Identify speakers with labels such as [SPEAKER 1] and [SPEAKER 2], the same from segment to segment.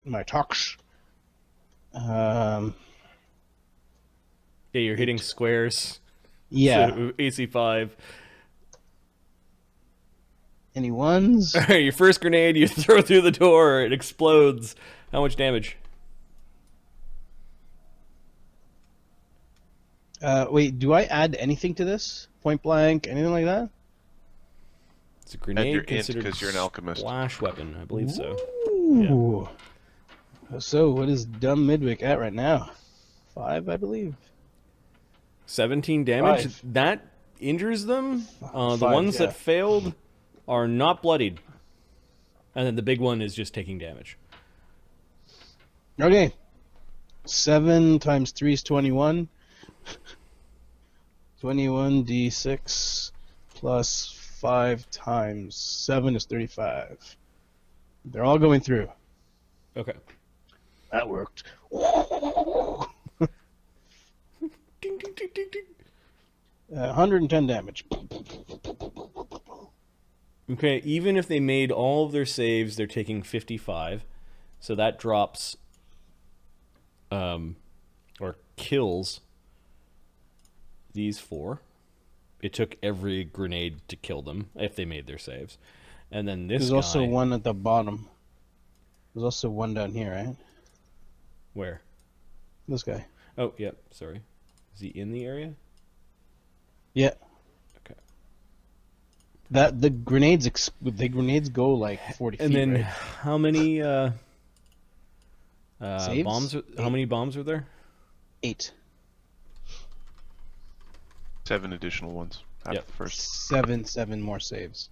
[SPEAKER 1] my attacks.
[SPEAKER 2] Yeah, you're hitting squares.
[SPEAKER 1] Yeah.
[SPEAKER 2] So AC 5.
[SPEAKER 1] Any ones?
[SPEAKER 2] Alright, your first grenade you throw through the door, it explodes. How much damage?
[SPEAKER 1] Wait, do I add anything to this? Point blank, anything like that?
[SPEAKER 2] It's a grenade
[SPEAKER 3] your int
[SPEAKER 2] considered
[SPEAKER 3] 'cause you're an alchemist.
[SPEAKER 2] splash weapon, I believe so.
[SPEAKER 1] Ooh. So, what is dumb Midwick at right now? 5, I believe.
[SPEAKER 2] 17 damage.
[SPEAKER 1] 5.
[SPEAKER 2] That injures them. The
[SPEAKER 1] 5,
[SPEAKER 2] ones
[SPEAKER 1] yeah.
[SPEAKER 2] that failed are not bloodied. And then the big one is just taking damage.
[SPEAKER 1] Okay. 7 times 3 is 21. 21d6 plus 5 times 7 is 35. They're all going through.
[SPEAKER 2] Okay.
[SPEAKER 1] That worked.
[SPEAKER 2] Ding, ding, ding, ding, ding.
[SPEAKER 1] 110 damage.
[SPEAKER 2] Okay, even if they made all of their saves, they're taking 55. So that drops or kills these 4. It took every grenade to kill them if they made their saves. And then this
[SPEAKER 1] There's
[SPEAKER 2] guy,
[SPEAKER 1] also one at the bottom. There's also one down here, right?
[SPEAKER 2] where?
[SPEAKER 1] This guy.
[SPEAKER 2] Oh, yep, sorry. Is he in the area?
[SPEAKER 1] Yeah.
[SPEAKER 2] Okay.
[SPEAKER 1] That the grenades go like 40
[SPEAKER 2] And
[SPEAKER 1] feet,
[SPEAKER 2] then
[SPEAKER 1] right?
[SPEAKER 2] how many
[SPEAKER 1] Saves?
[SPEAKER 2] bombs how many bombs are there?
[SPEAKER 1] 8.
[SPEAKER 3] 7 additional ones. Half
[SPEAKER 2] Yep.
[SPEAKER 3] the first.
[SPEAKER 1] 7 more saves.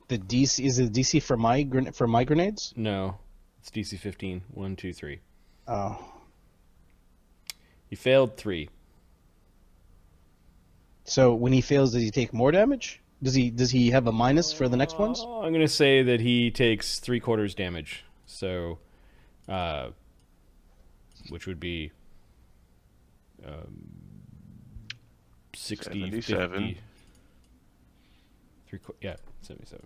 [SPEAKER 1] The DC is it DC for my grenades?
[SPEAKER 2] No. It's DC 15. 1, 2, 3.
[SPEAKER 1] Oh.
[SPEAKER 2] You failed 3.
[SPEAKER 1] So when he fails, does he take more damage? Does he have a minus for the next ones?
[SPEAKER 2] Oh, I'm gonna say that he takes 3/4 damage. So, which would be 60,
[SPEAKER 3] 77.
[SPEAKER 2] 50, yeah, 77.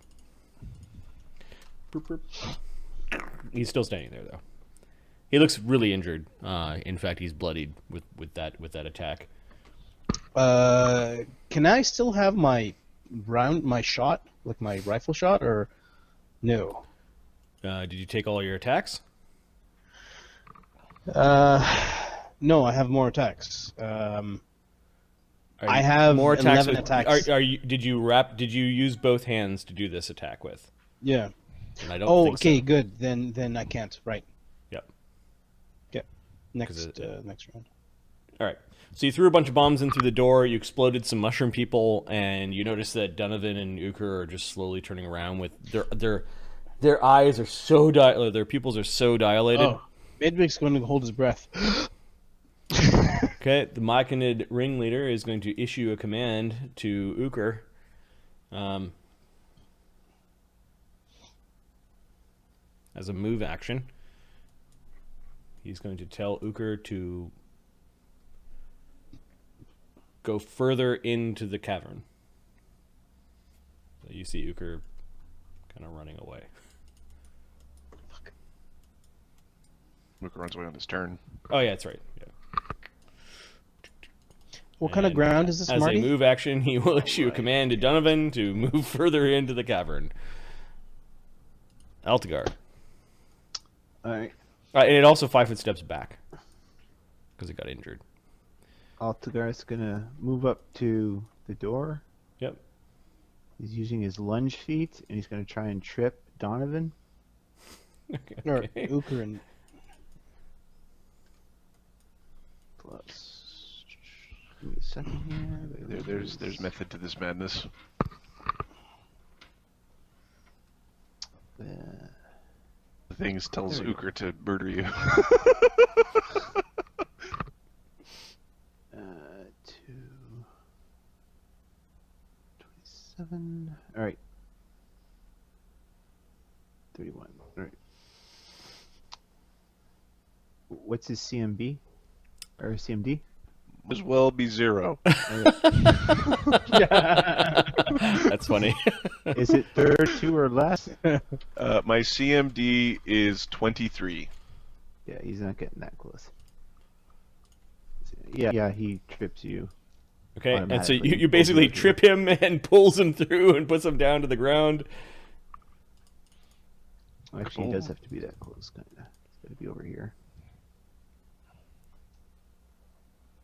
[SPEAKER 2] Burp, burp. He's still standing there though. He looks really injured. In fact, he's bloodied with that attack.
[SPEAKER 1] Can I still have my shot, like my rifle shot, or no?
[SPEAKER 2] Did you take all your attacks?
[SPEAKER 1] No, I have more attacks. I have
[SPEAKER 2] more attacks
[SPEAKER 1] 11
[SPEAKER 2] with,
[SPEAKER 1] attacks.
[SPEAKER 2] Did you use both hands to do this attack with?
[SPEAKER 1] Yeah.
[SPEAKER 2] And I don't
[SPEAKER 1] Oh,
[SPEAKER 2] think
[SPEAKER 1] okay,
[SPEAKER 2] so.
[SPEAKER 1] good. Then I can't. Right.
[SPEAKER 2] Yep.
[SPEAKER 1] Yep. Next
[SPEAKER 2] 'Cause
[SPEAKER 1] next round.
[SPEAKER 2] All right. So you threw a bunch of bombs in through the door. You exploded some mushroom people, and you notice that Donovan and Uker are just slowly turning around with their eyes are so their pupils are so dilated.
[SPEAKER 1] Oh, Midwig's going to hold his breath.
[SPEAKER 2] Okay, the Myconid ringleader is going to issue a command to Uker. As a move action, he's going to tell Uker to go further into the cavern. So you see Uker kind of running away.
[SPEAKER 3] Luke runs away on his turn.
[SPEAKER 2] Oh yeah, that's right. Yeah.
[SPEAKER 1] What kind of
[SPEAKER 2] And
[SPEAKER 1] ground is this,
[SPEAKER 2] as
[SPEAKER 1] Marty?
[SPEAKER 2] a move action, he will issue a command to Donovan to move further into the cavern. Altagar.
[SPEAKER 4] Alright.
[SPEAKER 2] And it also 5 foot steps back because it got injured.
[SPEAKER 4] Altagar's gonna move up to the door.
[SPEAKER 2] Yep.
[SPEAKER 4] He's using his lunge feet, and he's gonna try and trip Donovan.
[SPEAKER 1] Or Uker and
[SPEAKER 4] Plus, give me a second here.
[SPEAKER 3] There's method to this madness. The things tells
[SPEAKER 4] There we go.
[SPEAKER 3] Uker to murder you.
[SPEAKER 4] 27. Alright. 31. Alright. What's his CMB? Or CMD?
[SPEAKER 3] As well be 0.
[SPEAKER 2] I That's funny.
[SPEAKER 4] Is it 32 or less?
[SPEAKER 3] My CMD is 23.
[SPEAKER 4] Yeah, he's not getting that close. Yeah, he trips you.
[SPEAKER 2] Okay, and so
[SPEAKER 4] Automatically
[SPEAKER 2] you basically
[SPEAKER 4] pulls you
[SPEAKER 2] trip him and pulls him through and puts him down to the ground.
[SPEAKER 4] Actually, he does have to be that close, kind of. He's got to be over here.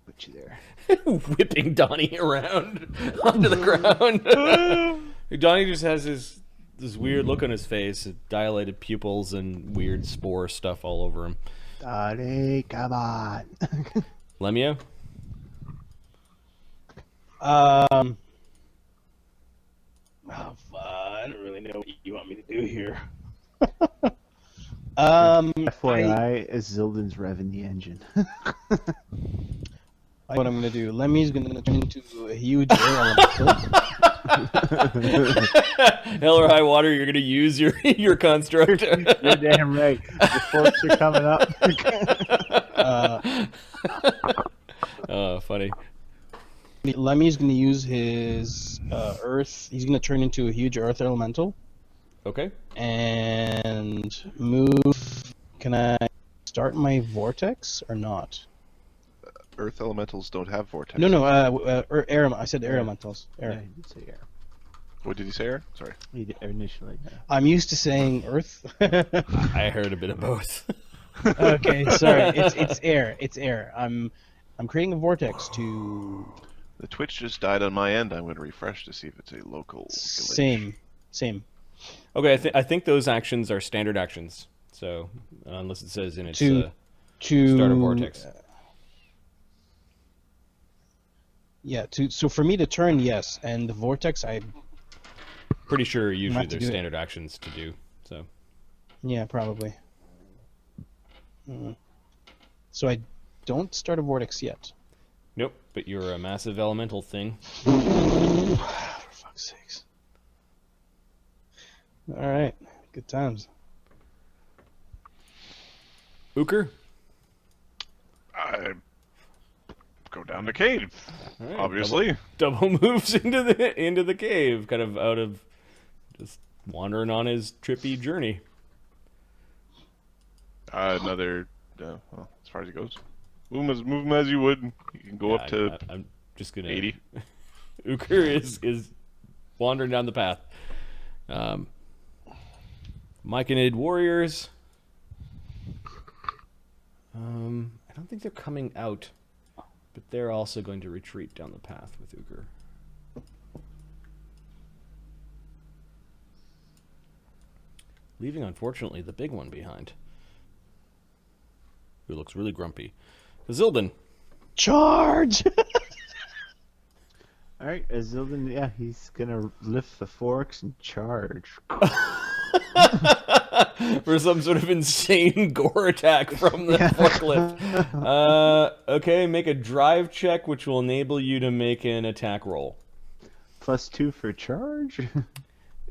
[SPEAKER 4] Put you there.
[SPEAKER 2] Whipping Donnie around onto the ground. Donnie just has this weird look on his face, dilated pupils and weird spore stuff all over him.
[SPEAKER 4] Donnie, come on.
[SPEAKER 2] Lemio?
[SPEAKER 1] Oh, I don't really know what you want me to do here.
[SPEAKER 4] FYI, is Zildon's revving the engine.
[SPEAKER 1] What I'm gonna do? Lemmy's gonna turn into a huge air elemental.
[SPEAKER 2] Hell or high water, you're gonna use your construct.
[SPEAKER 4] You're damn right. The forks are coming up.
[SPEAKER 2] Funny.
[SPEAKER 1] Lemmy's gonna use his earth. He's gonna turn into a huge earth elemental
[SPEAKER 2] Okay.
[SPEAKER 1] and move. Can I start my vortex or not?
[SPEAKER 3] Earth elementals don't have vortex.
[SPEAKER 1] No. Air. I said air elementals. Air.
[SPEAKER 4] Yeah, he did say air.
[SPEAKER 3] What did he say, Aaron? Sorry.
[SPEAKER 4] He did initially. Yeah.
[SPEAKER 1] I'm used to saying earth.
[SPEAKER 2] I heard a bit of both.
[SPEAKER 1] Okay, sorry. It's air. It's air. I'm creating a vortex to.
[SPEAKER 3] The Twitch just died on my end. I'm going to refresh to see if it's a local glitch.
[SPEAKER 1] Same.
[SPEAKER 2] Okay, I think those actions are standard actions. So unless it says in its
[SPEAKER 1] To
[SPEAKER 2] start a vortex.
[SPEAKER 1] Yeah. So for me to turn, yes, and the vortex,
[SPEAKER 2] Pretty sure usually
[SPEAKER 1] have to
[SPEAKER 2] there's
[SPEAKER 1] do it.
[SPEAKER 2] standard actions to do. So
[SPEAKER 1] yeah, probably. So I don't start a vortex yet.
[SPEAKER 2] nope, but you're a massive elemental thing.
[SPEAKER 1] For fuck's sakes. All right, good times.
[SPEAKER 2] Uker?
[SPEAKER 3] I go down the cave,
[SPEAKER 2] All right,
[SPEAKER 3] obviously.
[SPEAKER 2] double moves into the cave, kind of out of just wandering on his trippy journey.
[SPEAKER 3] Another, well, as far as he goes. Move him as you would. You can go up to
[SPEAKER 2] I'm just gonna
[SPEAKER 3] 80.
[SPEAKER 2] Uker is wandering down the path. Myconid warriors. I don't think they're coming out, but they're also going to retreat down the path with Uker. Leaving, unfortunately, the big one behind, who looks really grumpy. Zildon.
[SPEAKER 1] Charge!
[SPEAKER 4] All right, Zildon, yeah, he's gonna lift the forks and charge.
[SPEAKER 2] For some sort of insane gore attack from the forklift. Okay, make a drive check, which will enable you to make an attack roll.
[SPEAKER 4] +2 for charge.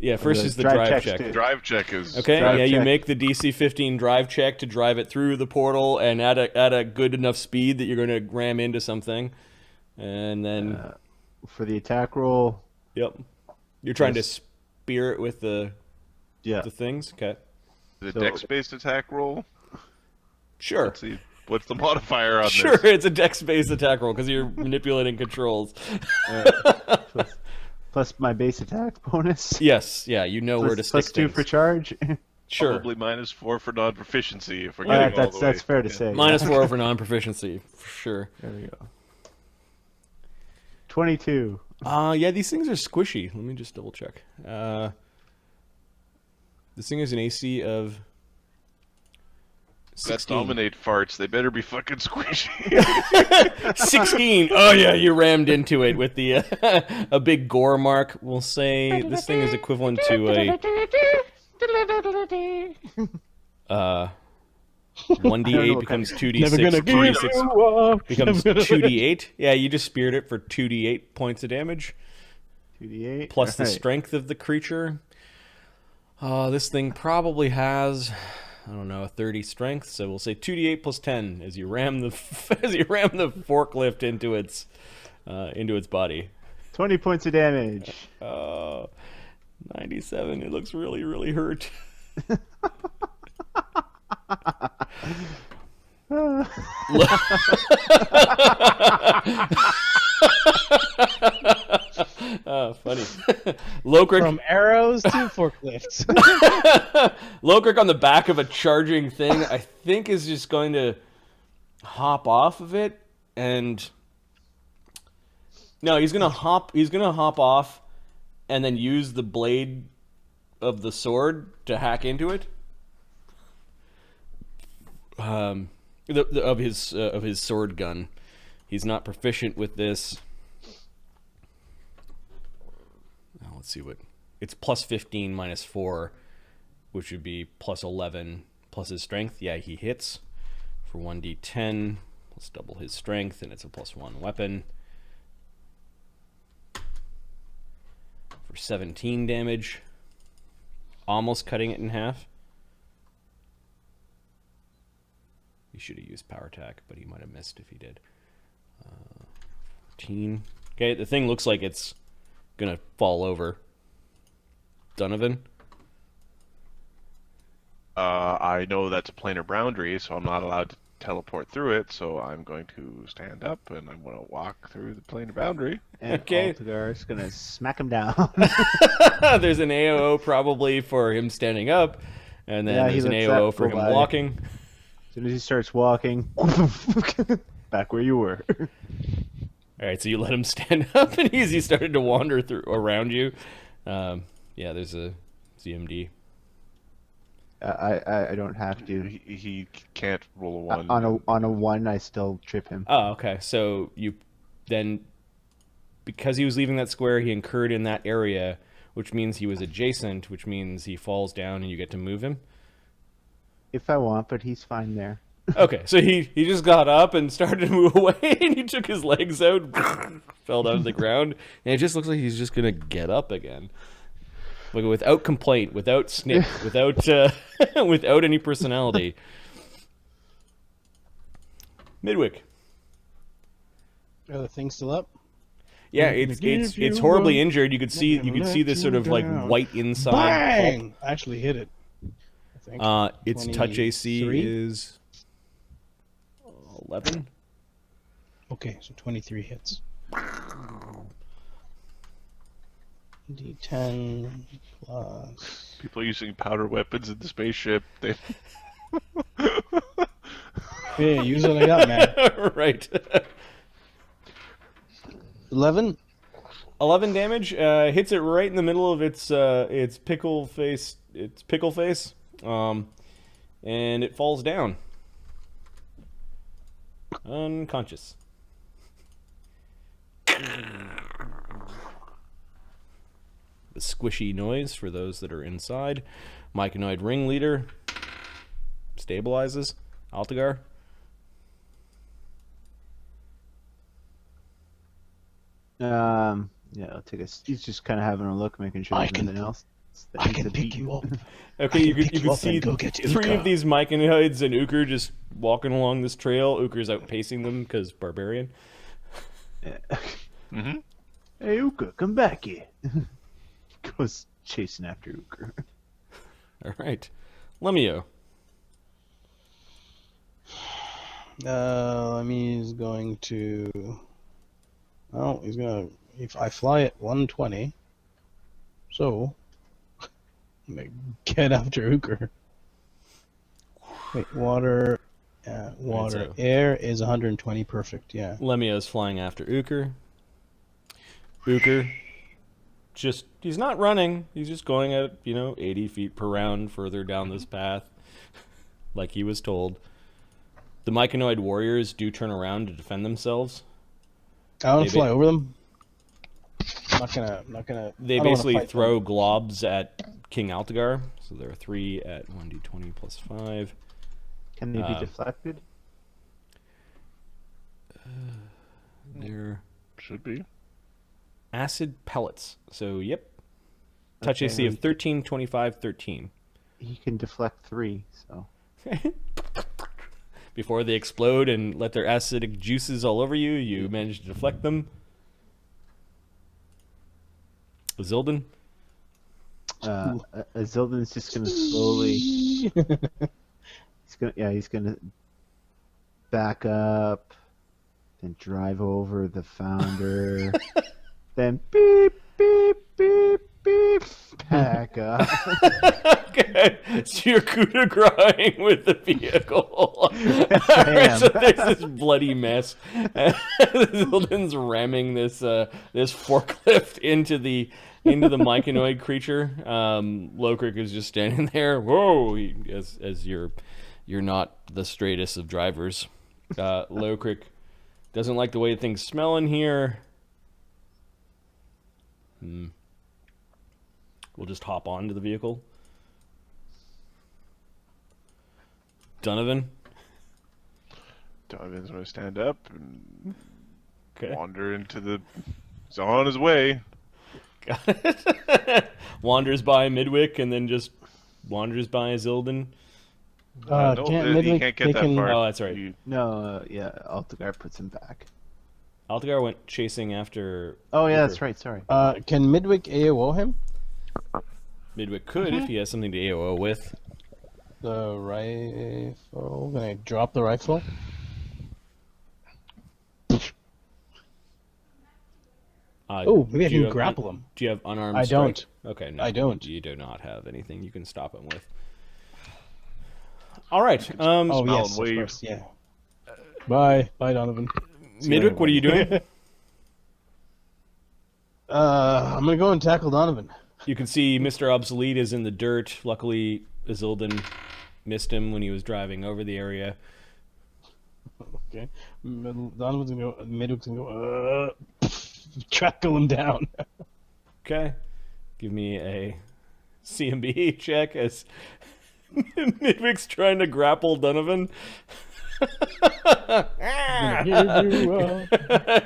[SPEAKER 2] Yeah, first
[SPEAKER 4] the
[SPEAKER 2] is the
[SPEAKER 4] drive
[SPEAKER 2] drive
[SPEAKER 4] check's
[SPEAKER 2] check.
[SPEAKER 4] good.
[SPEAKER 3] Drive check is...
[SPEAKER 2] Okay,
[SPEAKER 4] Drive
[SPEAKER 2] yeah, you
[SPEAKER 4] check.
[SPEAKER 2] make the DC 15 drive check to drive it through the portal and at a good enough speed that you're going to ram into something. And then,
[SPEAKER 4] For the attack roll,
[SPEAKER 2] yep. You're trying to
[SPEAKER 4] Yes.
[SPEAKER 2] spear it with the
[SPEAKER 4] yeah,
[SPEAKER 2] things? Okay.
[SPEAKER 3] The
[SPEAKER 4] So-
[SPEAKER 3] dex-based attack roll?
[SPEAKER 2] Sure.
[SPEAKER 3] Let's see. What's the modifier on
[SPEAKER 2] Sure,
[SPEAKER 3] this?
[SPEAKER 2] it's a dex-based attack roll because you're manipulating controls.
[SPEAKER 4] plus my base attack bonus.
[SPEAKER 2] Yes, yeah, you know where to stick
[SPEAKER 4] +2
[SPEAKER 2] things.
[SPEAKER 4] for charge.
[SPEAKER 2] Sure.
[SPEAKER 3] Probably -4 for non-proficiency if we're
[SPEAKER 4] All right,
[SPEAKER 3] getting all the way.
[SPEAKER 4] that's fair to say.
[SPEAKER 2] -4 for non-proficiency, for sure.
[SPEAKER 4] There we go. 22.
[SPEAKER 2] Yeah, these things are squishy. Let me just double check. This thing has an AC of
[SPEAKER 3] That's
[SPEAKER 2] 16.
[SPEAKER 3] dominate farts. They better be fucking squishy.
[SPEAKER 2] 16. Oh yeah, you rammed into it with the a big gore mark. We'll say this thing is equivalent to a 1d8 becomes 2d6.
[SPEAKER 1] Never gonna give
[SPEAKER 2] 2d6
[SPEAKER 1] you up.
[SPEAKER 2] becomes 2d8. Yeah, you just speared it for 2d8 points of damage
[SPEAKER 4] 2d8.
[SPEAKER 2] plus the
[SPEAKER 4] Alright.
[SPEAKER 2] strength of the creature. This thing probably has, I don't know, a 30 strength, so we'll say 2d8 plus 10 as you ram the forklift into its body.
[SPEAKER 4] 20 points of damage.
[SPEAKER 2] 97. It looks really, really hurt. Funny. Lokrik
[SPEAKER 1] From arrows to forklifts.
[SPEAKER 2] Lokrik on the back of a charging thing, I think, is just going to hop off of it, and no, he's gonna hop off, and then use the blade of the sword to hack into it. Of his sword gun. He's not proficient with this. Now, let's see what it's plus 15 minus 4, which would be plus 11 plus his strength. Yeah, he hits for 1d10 plus double his strength, and it's a plus 1 weapon for 17 damage, almost cutting it in half. He should have used power attack, but he might have missed if he did. 14. Okay, the thing looks like it's gonna fall over. Donovan?
[SPEAKER 3] I know that's a planar boundary, so I'm not allowed to teleport through it, so I'm going to stand up and I'm going to walk through the planar boundary.
[SPEAKER 4] And
[SPEAKER 2] Okay.
[SPEAKER 4] Altagar's gonna smack him down.
[SPEAKER 2] There's an AOO probably for him standing up, and then
[SPEAKER 4] Yeah, he
[SPEAKER 2] there's an
[SPEAKER 4] lets
[SPEAKER 2] AOO
[SPEAKER 4] that
[SPEAKER 2] for
[SPEAKER 4] go
[SPEAKER 2] him
[SPEAKER 4] by.
[SPEAKER 2] walking.
[SPEAKER 4] As soon as he starts walking, back where you were.
[SPEAKER 2] All right, so you let him stand up, and he started to wander through around you. Yeah, there's a ZMD.
[SPEAKER 4] I don't have to.
[SPEAKER 3] He can't roll a 1.
[SPEAKER 4] On a 1, I still trip him.
[SPEAKER 2] Oh, okay. So you then, because he was leaving that square, he incurred in that area, which means he was adjacent, which means he falls down and you get to move him.
[SPEAKER 4] If I want, but he's fine there.
[SPEAKER 2] Okay, so he just got up and started to move away, and he took his legs out, fell down to the ground, and it just looks like he's just gonna get up again, like without complaint, without snick, without without any personality. Midwick.
[SPEAKER 1] Are the things still up?
[SPEAKER 2] Yeah,
[SPEAKER 1] I'm gonna give
[SPEAKER 2] it's
[SPEAKER 1] you
[SPEAKER 2] horribly
[SPEAKER 1] one.
[SPEAKER 2] injured. You could see this sort of like
[SPEAKER 1] down.
[SPEAKER 2] white inside.
[SPEAKER 1] Bang! I actually hit it. I think.
[SPEAKER 2] Its touch AC
[SPEAKER 1] 23?
[SPEAKER 2] is 11.
[SPEAKER 1] Okay, so 23 hits. D10 plus.
[SPEAKER 3] People using powder weapons in the spaceship. They...
[SPEAKER 1] Yeah, use what I got, man.
[SPEAKER 2] Right.
[SPEAKER 1] 11?
[SPEAKER 2] 11 damage. Hits it right in the middle of its pickle face. And it falls down. Unconscious. The squishy noise for those that are inside. Myconoid ringleader stabilizes. Altagar.
[SPEAKER 4] Yeah, I'll take a. He's just kind of having a look, making sure there's nothing else. that
[SPEAKER 1] I
[SPEAKER 4] needs
[SPEAKER 1] can
[SPEAKER 4] to
[SPEAKER 1] pick
[SPEAKER 4] be-
[SPEAKER 1] you up.
[SPEAKER 2] Okay,
[SPEAKER 1] I
[SPEAKER 2] you
[SPEAKER 1] can
[SPEAKER 2] could
[SPEAKER 1] pick you up
[SPEAKER 2] see
[SPEAKER 1] and go get
[SPEAKER 2] 3
[SPEAKER 1] Uka.
[SPEAKER 2] of these myconoids and Uker just walking along this trail. Uker's outpacing them because barbarian.
[SPEAKER 3] Mm-hmm.
[SPEAKER 4] Hey, Uka, come back here. Goes chasing after Uka.
[SPEAKER 2] All right, Lemio.
[SPEAKER 1] Lemmy's going to. Oh, he's gonna. If I fly at 120, so I'm gonna get after Uker. Wait, water, water,
[SPEAKER 2] so-
[SPEAKER 1] air is 120. Perfect. Yeah.
[SPEAKER 2] Lemio's flying after Uker. Uker, he's not running. He's just going at 80 feet per round further down this path, like he was told. The myconoid warriors do turn around to defend themselves.
[SPEAKER 1] I want
[SPEAKER 2] Maybe.
[SPEAKER 1] to fly over them. I'm not gonna.
[SPEAKER 2] They
[SPEAKER 1] I don't wanna
[SPEAKER 2] basically
[SPEAKER 1] fight
[SPEAKER 2] throw
[SPEAKER 1] them.
[SPEAKER 2] globs at King Altagar. So there are 3 at 1d20 plus 5.
[SPEAKER 4] Can they be deflected?
[SPEAKER 2] They're
[SPEAKER 3] Should be.
[SPEAKER 2] acid pellets. So, yep. Touch
[SPEAKER 4] Okay,
[SPEAKER 2] AC of 13, 25, 13.
[SPEAKER 4] He can deflect 3, so.
[SPEAKER 2] Before they explode and let their acidic juices all over you, you manage to deflect them. Zildin?
[SPEAKER 4] Zildin's just gonna slowly. He's gonna back up, then drive over the founder, then beep beep beep beep, back up.
[SPEAKER 2] Okay, so you're coup de grace with the vehicle. Alright, so there's this bloody mess. Zildin's ramming this forklift into the myconoid creature. Lokrik is just standing there. Whoa! As you're not the straightest of drivers. Lokrik doesn't like the way things smell in here. We'll just hop onto the vehicle. Donovan's
[SPEAKER 3] going to stand up and
[SPEAKER 2] okay.
[SPEAKER 3] wander into the... He's on his way.
[SPEAKER 2] Got it. Wanders by Midwick and then just wanders by Zildin.
[SPEAKER 3] No, he can't get that far.
[SPEAKER 2] Oh, that's right.
[SPEAKER 4] Altagar puts him back.
[SPEAKER 2] Altagar went chasing after...
[SPEAKER 4] Oh, yeah, that's right, sorry.
[SPEAKER 1] Can Midwick AOO him?
[SPEAKER 2] Midwick could if he has something to AOO with.
[SPEAKER 1] The rifle. Can I drop the rifle? Oh, maybe I can grapple him.
[SPEAKER 2] Do you have unarmed
[SPEAKER 1] I
[SPEAKER 2] strike?
[SPEAKER 1] don't.
[SPEAKER 2] Okay, no.
[SPEAKER 1] I don't.
[SPEAKER 2] You do not have anything you can stop him with. All right.
[SPEAKER 1] Oh, yes, of course, yeah. Bye, Donovan.
[SPEAKER 2] Midwick, what are you doing?
[SPEAKER 1] I'm gonna go and tackle Donovan.
[SPEAKER 2] You can see Mr. Obsolete is in the dirt. Luckily, Zildin missed him when he was driving over the area.
[SPEAKER 1] Okay. Donovan's gonna go. Midwick's gonna go. Trackle him down.
[SPEAKER 2] Okay. Give me a CMB check as Midwick's trying to grapple Donovan.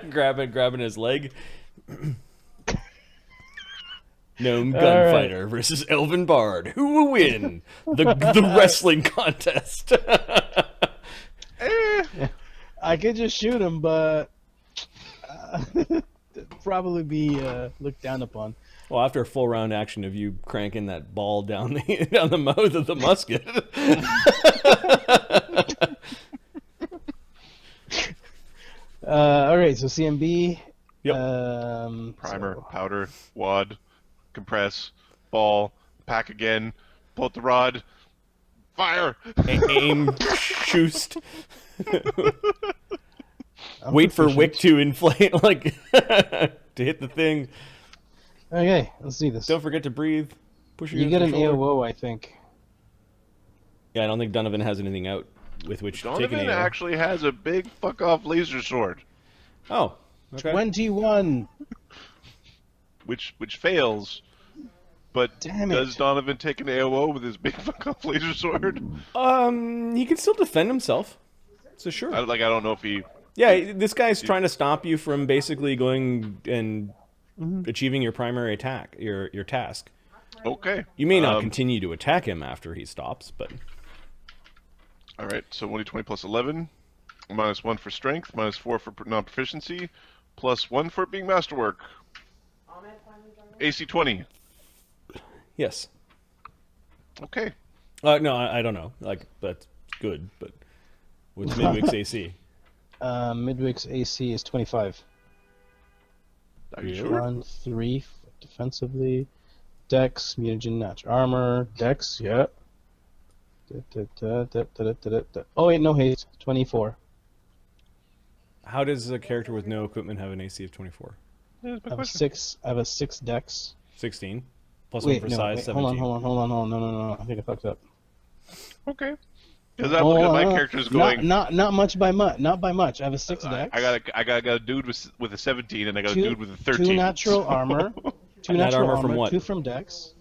[SPEAKER 2] Grabbing his leg. Gnome gunfighter versus elven bard. Who will win the wrestling contest?
[SPEAKER 1] I could just shoot him, but probably be looked down upon.
[SPEAKER 2] Well, after a full round action of you cranking that ball down the mouth of the musket.
[SPEAKER 1] All right, so CMB.
[SPEAKER 2] Yep.
[SPEAKER 3] Primer, powder, wad, compress, ball, pack again, pull out the rod, fire!
[SPEAKER 2] Aim, shoost. Wait for Wick to inflate, like, to hit the thing.
[SPEAKER 1] Okay, let's see this.
[SPEAKER 2] Don't forget to breathe. Push
[SPEAKER 1] You get an AOO, I think.
[SPEAKER 2] Yeah, I don't think Donovan has anything out with which to take an
[SPEAKER 3] Donovan
[SPEAKER 2] AOO.
[SPEAKER 3] actually has a big fuck-off laser sword.
[SPEAKER 2] Oh, okay.
[SPEAKER 1] 21!
[SPEAKER 3] Which fails, but
[SPEAKER 1] Damn it.
[SPEAKER 3] does Donovan take an AOO with his big fuck-off laser sword?
[SPEAKER 2] He can still defend himself. So sure.
[SPEAKER 3] I don't know if he...
[SPEAKER 2] Yeah, this guy's trying to stop you from basically going and achieving your primary attack, your task.
[SPEAKER 3] Okay.
[SPEAKER 2] You may not continue to attack him after he stops, but...
[SPEAKER 3] Alright, so 1d20 plus 11, minus 1 for strength, minus 4 for non-proficiency, plus 1 for being masterwork. AC 20.
[SPEAKER 2] Yes.
[SPEAKER 3] Okay.
[SPEAKER 2] No, I don't know. Like, that's good, but what's Midwick's AC?
[SPEAKER 1] Midwick's AC is 25.
[SPEAKER 3] Are you sure?
[SPEAKER 1] 1, 3, defensively. Dex, mutagen, natural armor. Dex, yeah. Oh wait, no haste. 24.
[SPEAKER 2] How does a character with no equipment have an AC of 24?
[SPEAKER 3] Yeah,
[SPEAKER 1] I have a 6 Dex.
[SPEAKER 2] 16? Plus
[SPEAKER 1] Wait,
[SPEAKER 2] 1 for size, 17.
[SPEAKER 1] Hold on. No. I think I fucked up.
[SPEAKER 3] Okay. Because I'm looking at my character's going...
[SPEAKER 1] Not much by much. Not by much. I have a 6 Dex.
[SPEAKER 3] I got a dude with a 17, and I got a dude with a 13.
[SPEAKER 1] 2 natural armor. 2 natural
[SPEAKER 2] armor from what?
[SPEAKER 1] 2 from Dex.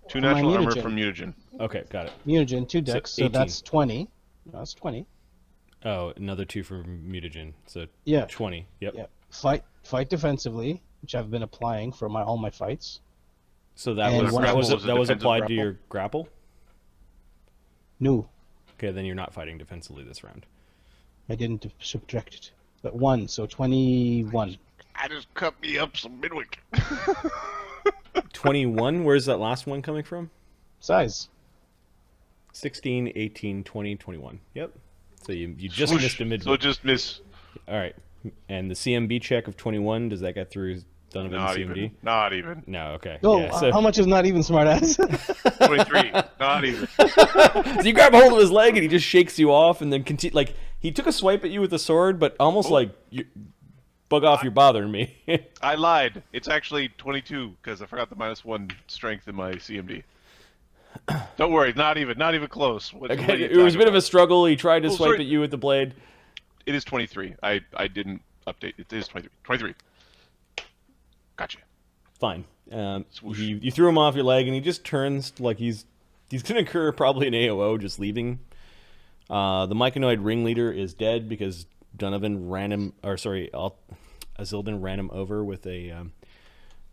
[SPEAKER 3] 2 natural armor from mutagen.
[SPEAKER 2] Okay, got it.
[SPEAKER 1] Mutagen, 2 Dex, so
[SPEAKER 2] 18.
[SPEAKER 1] that's 20. No, that's 20.
[SPEAKER 2] Oh, another 2 for mutagen, so
[SPEAKER 1] Yeah.
[SPEAKER 2] 20. Yep.
[SPEAKER 1] Yeah. Fight defensively, which I've been applying for all my fights.
[SPEAKER 2] So that
[SPEAKER 1] And
[SPEAKER 2] was
[SPEAKER 1] one
[SPEAKER 2] that was
[SPEAKER 3] was a
[SPEAKER 2] that was
[SPEAKER 3] defensive
[SPEAKER 2] applied to
[SPEAKER 3] grapple?
[SPEAKER 2] your grapple?
[SPEAKER 1] No,
[SPEAKER 2] Okay, then you're not fighting defensively this round.
[SPEAKER 1] I didn't subtract it. But 1, so 21.
[SPEAKER 3] I just cut me up some Midwick.
[SPEAKER 2] 21. Where's that last one coming from?
[SPEAKER 1] Size.
[SPEAKER 2] 16, 18, 20, 21. Yep. So you just
[SPEAKER 3] Swoosh.
[SPEAKER 2] missed a mid.
[SPEAKER 3] So just miss.
[SPEAKER 2] All right. And the CMB check of 21, does that get through Donovan
[SPEAKER 3] Not
[SPEAKER 2] CMD?
[SPEAKER 3] even. Not even.
[SPEAKER 2] No, okay.
[SPEAKER 1] Oh,
[SPEAKER 2] Yeah, so,
[SPEAKER 1] how much is not even smart ass?
[SPEAKER 3] 23. Not even.
[SPEAKER 2] so you grab a hold of his leg and he just shakes you off and then continue. Like, he took a swipe at you with the sword, but almost like, bug off, you're bothering me.
[SPEAKER 3] I lied. It's actually 22 because I forgot the -1 strength in my CMD. Don't worry, not even close. What are
[SPEAKER 2] Okay,
[SPEAKER 3] you
[SPEAKER 2] it was a bit
[SPEAKER 3] talking
[SPEAKER 2] of a struggle. He tried to
[SPEAKER 3] Oh,
[SPEAKER 2] swipe
[SPEAKER 3] sorry.
[SPEAKER 2] at you with the blade.
[SPEAKER 3] about? It is 23. I didn't update. It is 23. 23. Gotcha.
[SPEAKER 2] Fine.
[SPEAKER 3] Swoosh.
[SPEAKER 2] You threw him off your leg, and he just turns like he's going to incur probably an AOO just leaving. The Myconoid ringleader is dead because Donovan ran him, or sorry, Azildan ran him over with a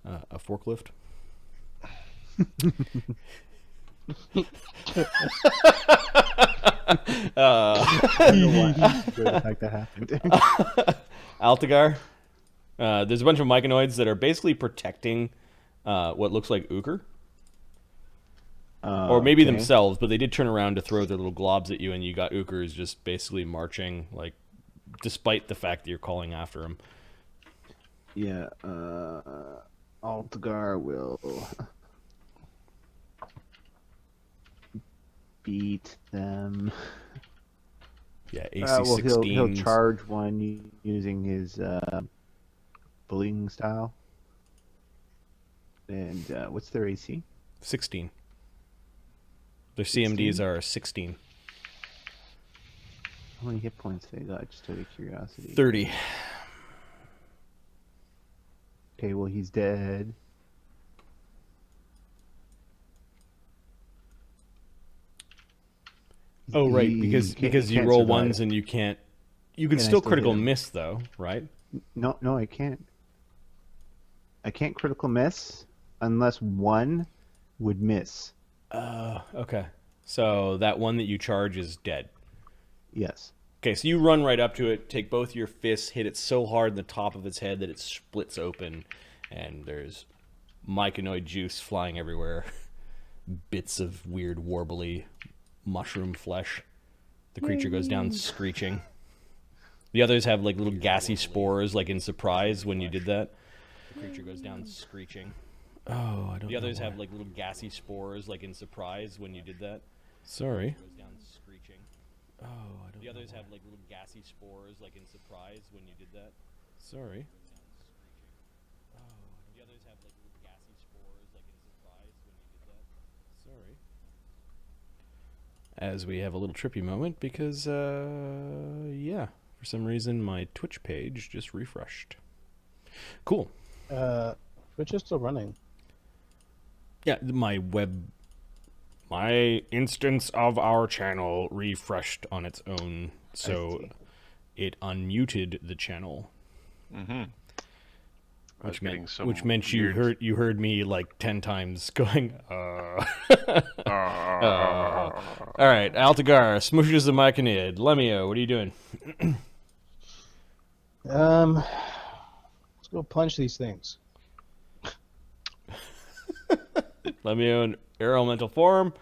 [SPEAKER 2] forklift.
[SPEAKER 4] I don't know why the fact that happened.
[SPEAKER 2] Altagar. There's a bunch of Myconoids that are basically protecting what looks like Uker. Or maybe
[SPEAKER 4] Okay.
[SPEAKER 2] themselves, but they did turn around to throw their little globs at you, and you got Ukers just basically marching, like, despite the fact that you're calling after him.
[SPEAKER 4] Yeah, Altagar will beat them.
[SPEAKER 2] Yeah, AC
[SPEAKER 4] Well,
[SPEAKER 2] 16.
[SPEAKER 4] he'll charge one using his bullying style. And what's their AC?
[SPEAKER 2] 16. Their CMDs are 16.
[SPEAKER 4] How many hit points they got, just out of curiosity?
[SPEAKER 2] 30.
[SPEAKER 4] Okay, well, he's dead.
[SPEAKER 2] Oh, right,
[SPEAKER 4] He
[SPEAKER 2] because you
[SPEAKER 4] can't
[SPEAKER 2] roll
[SPEAKER 4] survive.
[SPEAKER 2] ones and you can't... You can
[SPEAKER 4] And I
[SPEAKER 2] still
[SPEAKER 4] still
[SPEAKER 2] critical
[SPEAKER 4] hit him.
[SPEAKER 2] miss, though, right?
[SPEAKER 4] No, I can't. I can't critical miss unless one would miss.
[SPEAKER 2] Okay. So that one that you charge is dead.
[SPEAKER 4] Yes.
[SPEAKER 2] Okay, so you run right up to it, take both your fists, hit it so hard in the top of its head that it splits open, and there's myconoid juice flying everywhere. Bits of weird, warbly mushroom flesh. The creature goes down screeching. The others have like little gassy spores, like in surprise when you did that. The creature goes down screeching. Oh, I don't. The others have like little gassy spores, like in surprise when you did that. Sorry. Goes down screeching. Oh, I don't. The others have like little gassy spores, like in surprise when you did that. Sorry. Oh, the others have like little gassy spores, like in surprise when you did that. Sorry. As we have a little trippy moment because, yeah, for some reason my Twitch page just refreshed. Cool.
[SPEAKER 1] Twitch is still running.
[SPEAKER 2] Yeah, my instance of our channel refreshed on its own, so it unmuted the channel.
[SPEAKER 3] Mm-hmm.
[SPEAKER 2] Which meant you heard me like 10 times going, All right, Altagar, smooshes the myconid. Lemio, what are you doing?
[SPEAKER 1] Let's go punch these things.
[SPEAKER 2] Lemio in elemental form.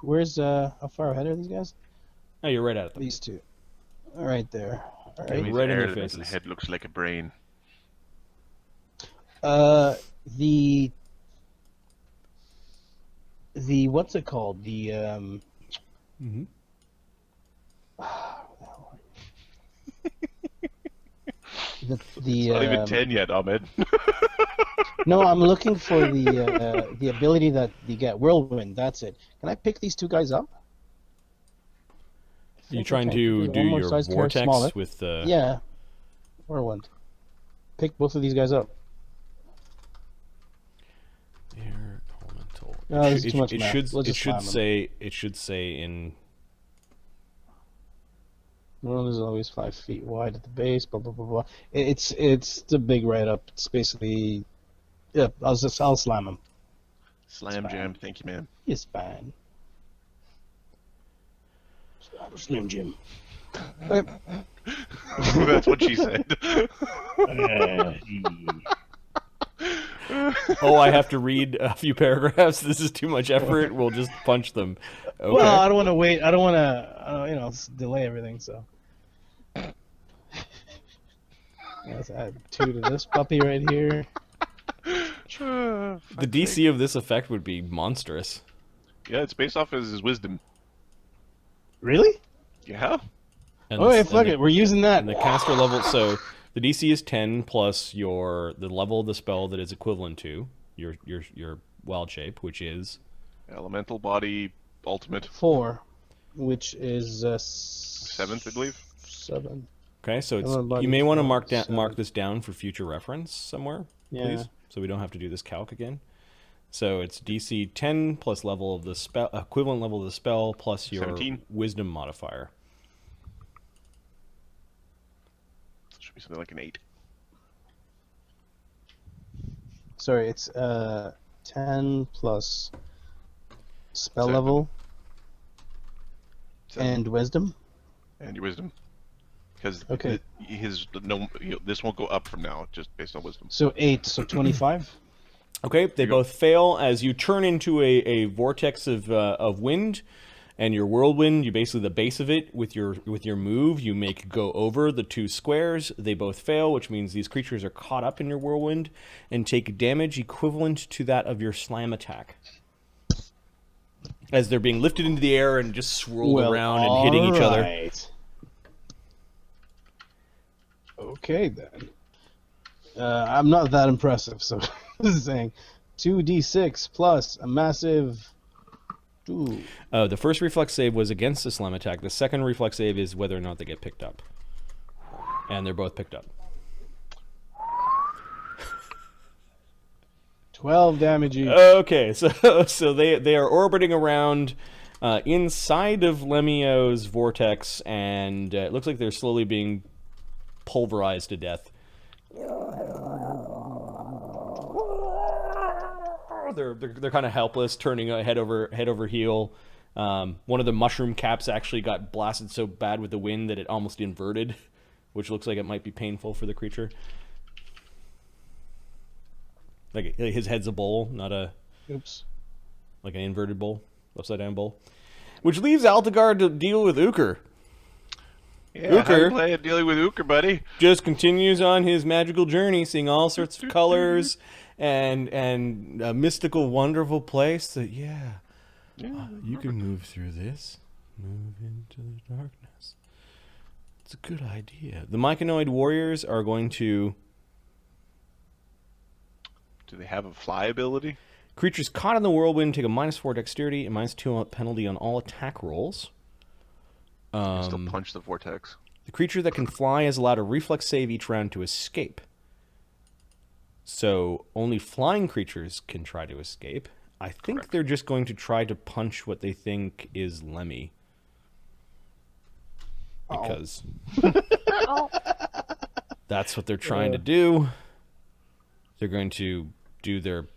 [SPEAKER 1] Where's how far ahead are these guys?
[SPEAKER 2] Oh, you're right at them.
[SPEAKER 1] These two. All right there. All
[SPEAKER 2] Okay.
[SPEAKER 1] right.
[SPEAKER 2] Right in their
[SPEAKER 3] The
[SPEAKER 2] faces.
[SPEAKER 3] head looks like a brain.
[SPEAKER 1] The what's it called? The
[SPEAKER 2] Mhm.
[SPEAKER 1] the
[SPEAKER 3] Not even 10 yet, Ahmed.
[SPEAKER 1] No, I'm looking for the ability that you get, whirlwind. That's it. Can I pick these two guys up?
[SPEAKER 2] Are you trying to do
[SPEAKER 1] One more
[SPEAKER 2] your
[SPEAKER 1] size character
[SPEAKER 2] vortex
[SPEAKER 1] smaller.
[SPEAKER 2] with the...
[SPEAKER 1] Yeah, whirlwind. Pick both of these guys up.
[SPEAKER 2] Air elemental.
[SPEAKER 1] No, this is too much math. Let's
[SPEAKER 2] It
[SPEAKER 1] just slam them.
[SPEAKER 2] should say in...
[SPEAKER 1] Whirlwind is always 5 feet wide at the base. Blah blah blah blah. It's the big write up. It's basically, yeah. I'll slam him.
[SPEAKER 3] Slam
[SPEAKER 1] It's
[SPEAKER 3] jam,
[SPEAKER 1] fine.
[SPEAKER 3] thank you, man.
[SPEAKER 1] It's fine. Slam Jim. Okay.
[SPEAKER 3] That's what she said.
[SPEAKER 2] Oh, I have to read a few paragraphs. This is too much effort. We'll just punch them. Okay.
[SPEAKER 1] Well, I don't want to wait. I don't want to, delay everything. So, let's add 2 to this puppy right here.
[SPEAKER 2] The DC of this effect would be monstrous.
[SPEAKER 3] Yeah, it's based off of his wisdom.
[SPEAKER 1] Really?
[SPEAKER 3] Yeah.
[SPEAKER 2] And
[SPEAKER 1] Okay, fuck it. We're using that.
[SPEAKER 2] And the caster level, so the DC is 10 plus the level of the spell that is equivalent to your wild shape, which is
[SPEAKER 3] Elemental body ultimate.
[SPEAKER 1] 4, which is
[SPEAKER 3] 7th, I believe.
[SPEAKER 1] 7.
[SPEAKER 2] okay. So
[SPEAKER 1] Elemental
[SPEAKER 2] you may want to
[SPEAKER 1] body
[SPEAKER 2] mark this down for future reference somewhere, please, so we don't have to do this calc again. So it's DC 10 plus level of the spell, equivalent level of the spell, plus your
[SPEAKER 3] 17.
[SPEAKER 2] wisdom modifier.
[SPEAKER 3] Should be something like an 8.
[SPEAKER 1] Sorry, it's 10 plus spell
[SPEAKER 3] 7.
[SPEAKER 1] level
[SPEAKER 3] 7.
[SPEAKER 1] and wisdom.
[SPEAKER 3] And your wisdom. Because
[SPEAKER 1] Okay.
[SPEAKER 3] this won't go up from now, just based on wisdom.
[SPEAKER 1] So 8, so 25.
[SPEAKER 2] Okay, they both fail as you turn into a vortex of wind, and your whirlwind, you basically the base of it with your move, you make go over the 2 squares. They both fail, which means these creatures are caught up in your whirlwind and take damage equivalent to that of your slam attack, as they're being lifted into the air and just swirled around and hitting each other.
[SPEAKER 1] Okay then. I'm not that impressive, so this is saying 2d6 plus a massive. Ooh.
[SPEAKER 2] The first reflex save was against the slam attack. The second reflex save is whether or not they get picked up, and they're both picked up.
[SPEAKER 1] 12 damage each.
[SPEAKER 2] Okay, so they are orbiting around inside of Lemio's vortex, and it looks like they're slowly being pulverized to death. They're kind of helpless, turning head over heel. One of the mushroom caps actually got blasted so bad with the wind that it almost inverted, which looks like it might be painful for the creature. Like his head's a bowl, not a like an inverted bowl, upside down bowl. Which leaves Altagar to deal with Uker.
[SPEAKER 3] Yeah, how you play it dealing with Uker, buddy?
[SPEAKER 2] Just continues on his magical journey, seeing all sorts of colors and a mystical, wonderful place that, you can move through this. Move into the darkness. It's a good idea. The Myconoid warriors are going to...
[SPEAKER 3] Do they have a fly ability?
[SPEAKER 2] Creatures caught in the whirlwind take a -4 dexterity and -2 penalty on all attack rolls.
[SPEAKER 3] Still punch the vortex.
[SPEAKER 2] The creature that can fly is allowed a reflex save each round to escape. So only flying creatures can try to escape. I think they're just going to try to punch what they think is Lemmy. Because that's what they're trying to do. They're going to do their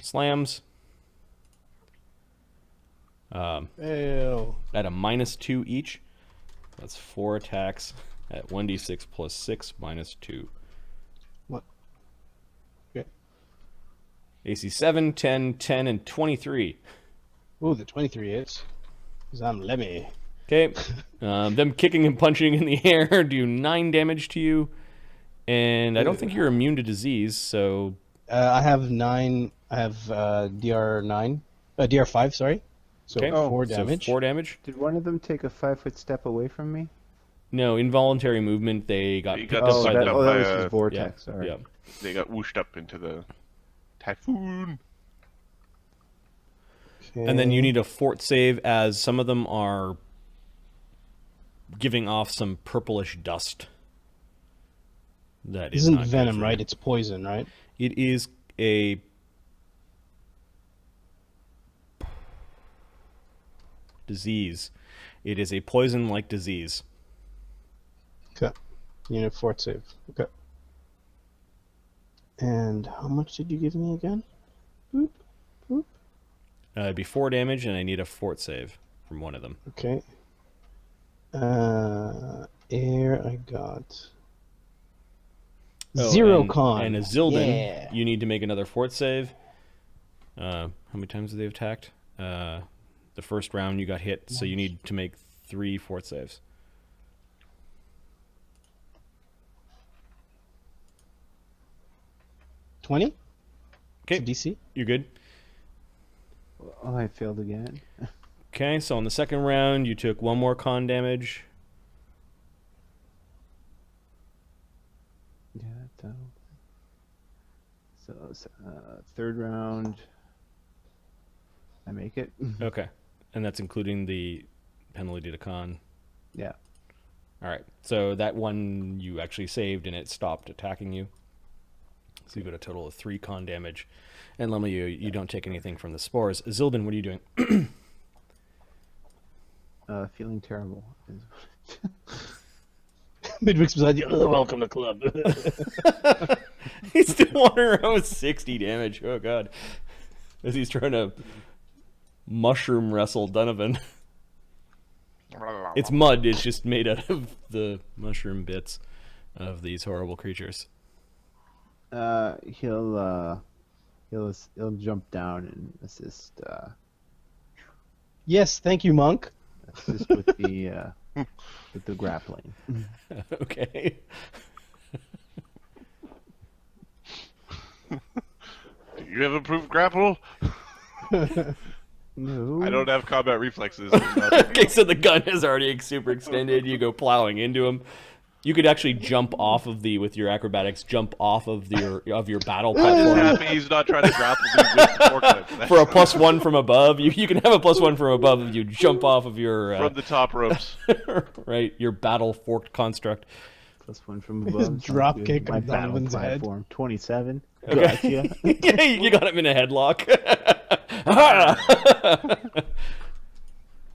[SPEAKER 2] slams. At a -2 each. That's 4 attacks at 1d6 plus 6 -2.
[SPEAKER 1] What? Okay.
[SPEAKER 2] AC 7, 10, 10, and 23.
[SPEAKER 1] Ooh, the 23 hits. Because I'm Lemmy.
[SPEAKER 2] Okay. Them kicking and punching in the air do 9 damage to you. And I don't think you're immune to disease, so...
[SPEAKER 1] I have 9. I have DR9. DR5, sorry. So
[SPEAKER 2] Okay.
[SPEAKER 1] 4 damage.
[SPEAKER 2] So 4 damage.
[SPEAKER 4] Did one of them take a 5-foot step away from me?
[SPEAKER 2] No, involuntary movement. They got picked up
[SPEAKER 3] got
[SPEAKER 2] by
[SPEAKER 3] sucked
[SPEAKER 2] the...
[SPEAKER 3] up
[SPEAKER 4] that
[SPEAKER 3] by
[SPEAKER 4] was
[SPEAKER 3] a-
[SPEAKER 4] his vortex.
[SPEAKER 2] Yeah,
[SPEAKER 4] All right.
[SPEAKER 2] yeah.
[SPEAKER 3] They got whooshed up into the typhoon.
[SPEAKER 2] And then you need a fort save, as some of them are giving off some purplish dust. That
[SPEAKER 1] This
[SPEAKER 2] is
[SPEAKER 1] isn't
[SPEAKER 2] not good
[SPEAKER 1] venom,
[SPEAKER 2] for
[SPEAKER 1] right?
[SPEAKER 2] you.
[SPEAKER 1] It's poison, right?
[SPEAKER 2] It is a disease. It is a poison-like disease.
[SPEAKER 1] Okay. You need a fort save. Okay. And how much did you give me again? Boop. Boop.
[SPEAKER 2] It'd be 4 damage, and I need a fort save from one of them.
[SPEAKER 1] Okay. Air I got. Zero
[SPEAKER 2] and,
[SPEAKER 1] con.
[SPEAKER 2] And a Zildin,
[SPEAKER 1] Yeah.
[SPEAKER 2] you need to make another fort save. How many times have they attacked? The first round you got hit, so you need to make 3 fort saves.
[SPEAKER 1] 20?
[SPEAKER 2] Okay,
[SPEAKER 1] DC?
[SPEAKER 2] you're good.
[SPEAKER 4] Oh, I failed again.
[SPEAKER 2] Okay, so on the second round, you took 1 more con damage.
[SPEAKER 4] Yeah, so third round, I make it.
[SPEAKER 2] Okay, and that's including the penalty to con.
[SPEAKER 4] Yeah.
[SPEAKER 2] All right, so that one you actually saved, and it stopped attacking you. So you got a total of 3 con damage. And Lemma, you don't take anything from the spores. Zildin, what are you doing?
[SPEAKER 4] Feeling terrible.
[SPEAKER 1] Midwick's beside you. Oh, welcome to club.
[SPEAKER 2] He's still wandering around with 60 damage. Oh, God. As he's trying to mushroom wrestle Donovan. It's mud. It's just made out of the mushroom bits of these horrible creatures.
[SPEAKER 4] He'll jump down and assist.
[SPEAKER 1] Yes, thank you, monk.
[SPEAKER 4] Assist with the grappling.
[SPEAKER 2] Okay.
[SPEAKER 3] Do you have improved grapple?
[SPEAKER 4] No.
[SPEAKER 3] I don't have combat reflexes.
[SPEAKER 2] Okay, so the gun is already super extended. You go plowing into him. You could actually jump off of with your acrobatics, jump off of your battle
[SPEAKER 3] I'm just
[SPEAKER 2] platform
[SPEAKER 3] happy he's not trying to grapple me with the forklift.
[SPEAKER 2] for a +1 from above. You can have a +1 from above if you jump off of your
[SPEAKER 3] From the top ropes.
[SPEAKER 2] right, your battle forked construct.
[SPEAKER 4] +1 from above.
[SPEAKER 1] Drop
[SPEAKER 4] Sounds
[SPEAKER 1] kick
[SPEAKER 4] good. My
[SPEAKER 1] on
[SPEAKER 4] battle
[SPEAKER 1] Donovan's head.
[SPEAKER 4] platform. 27.
[SPEAKER 2] Okay.
[SPEAKER 4] Gotcha.
[SPEAKER 2] Yeah, you got him in a headlock.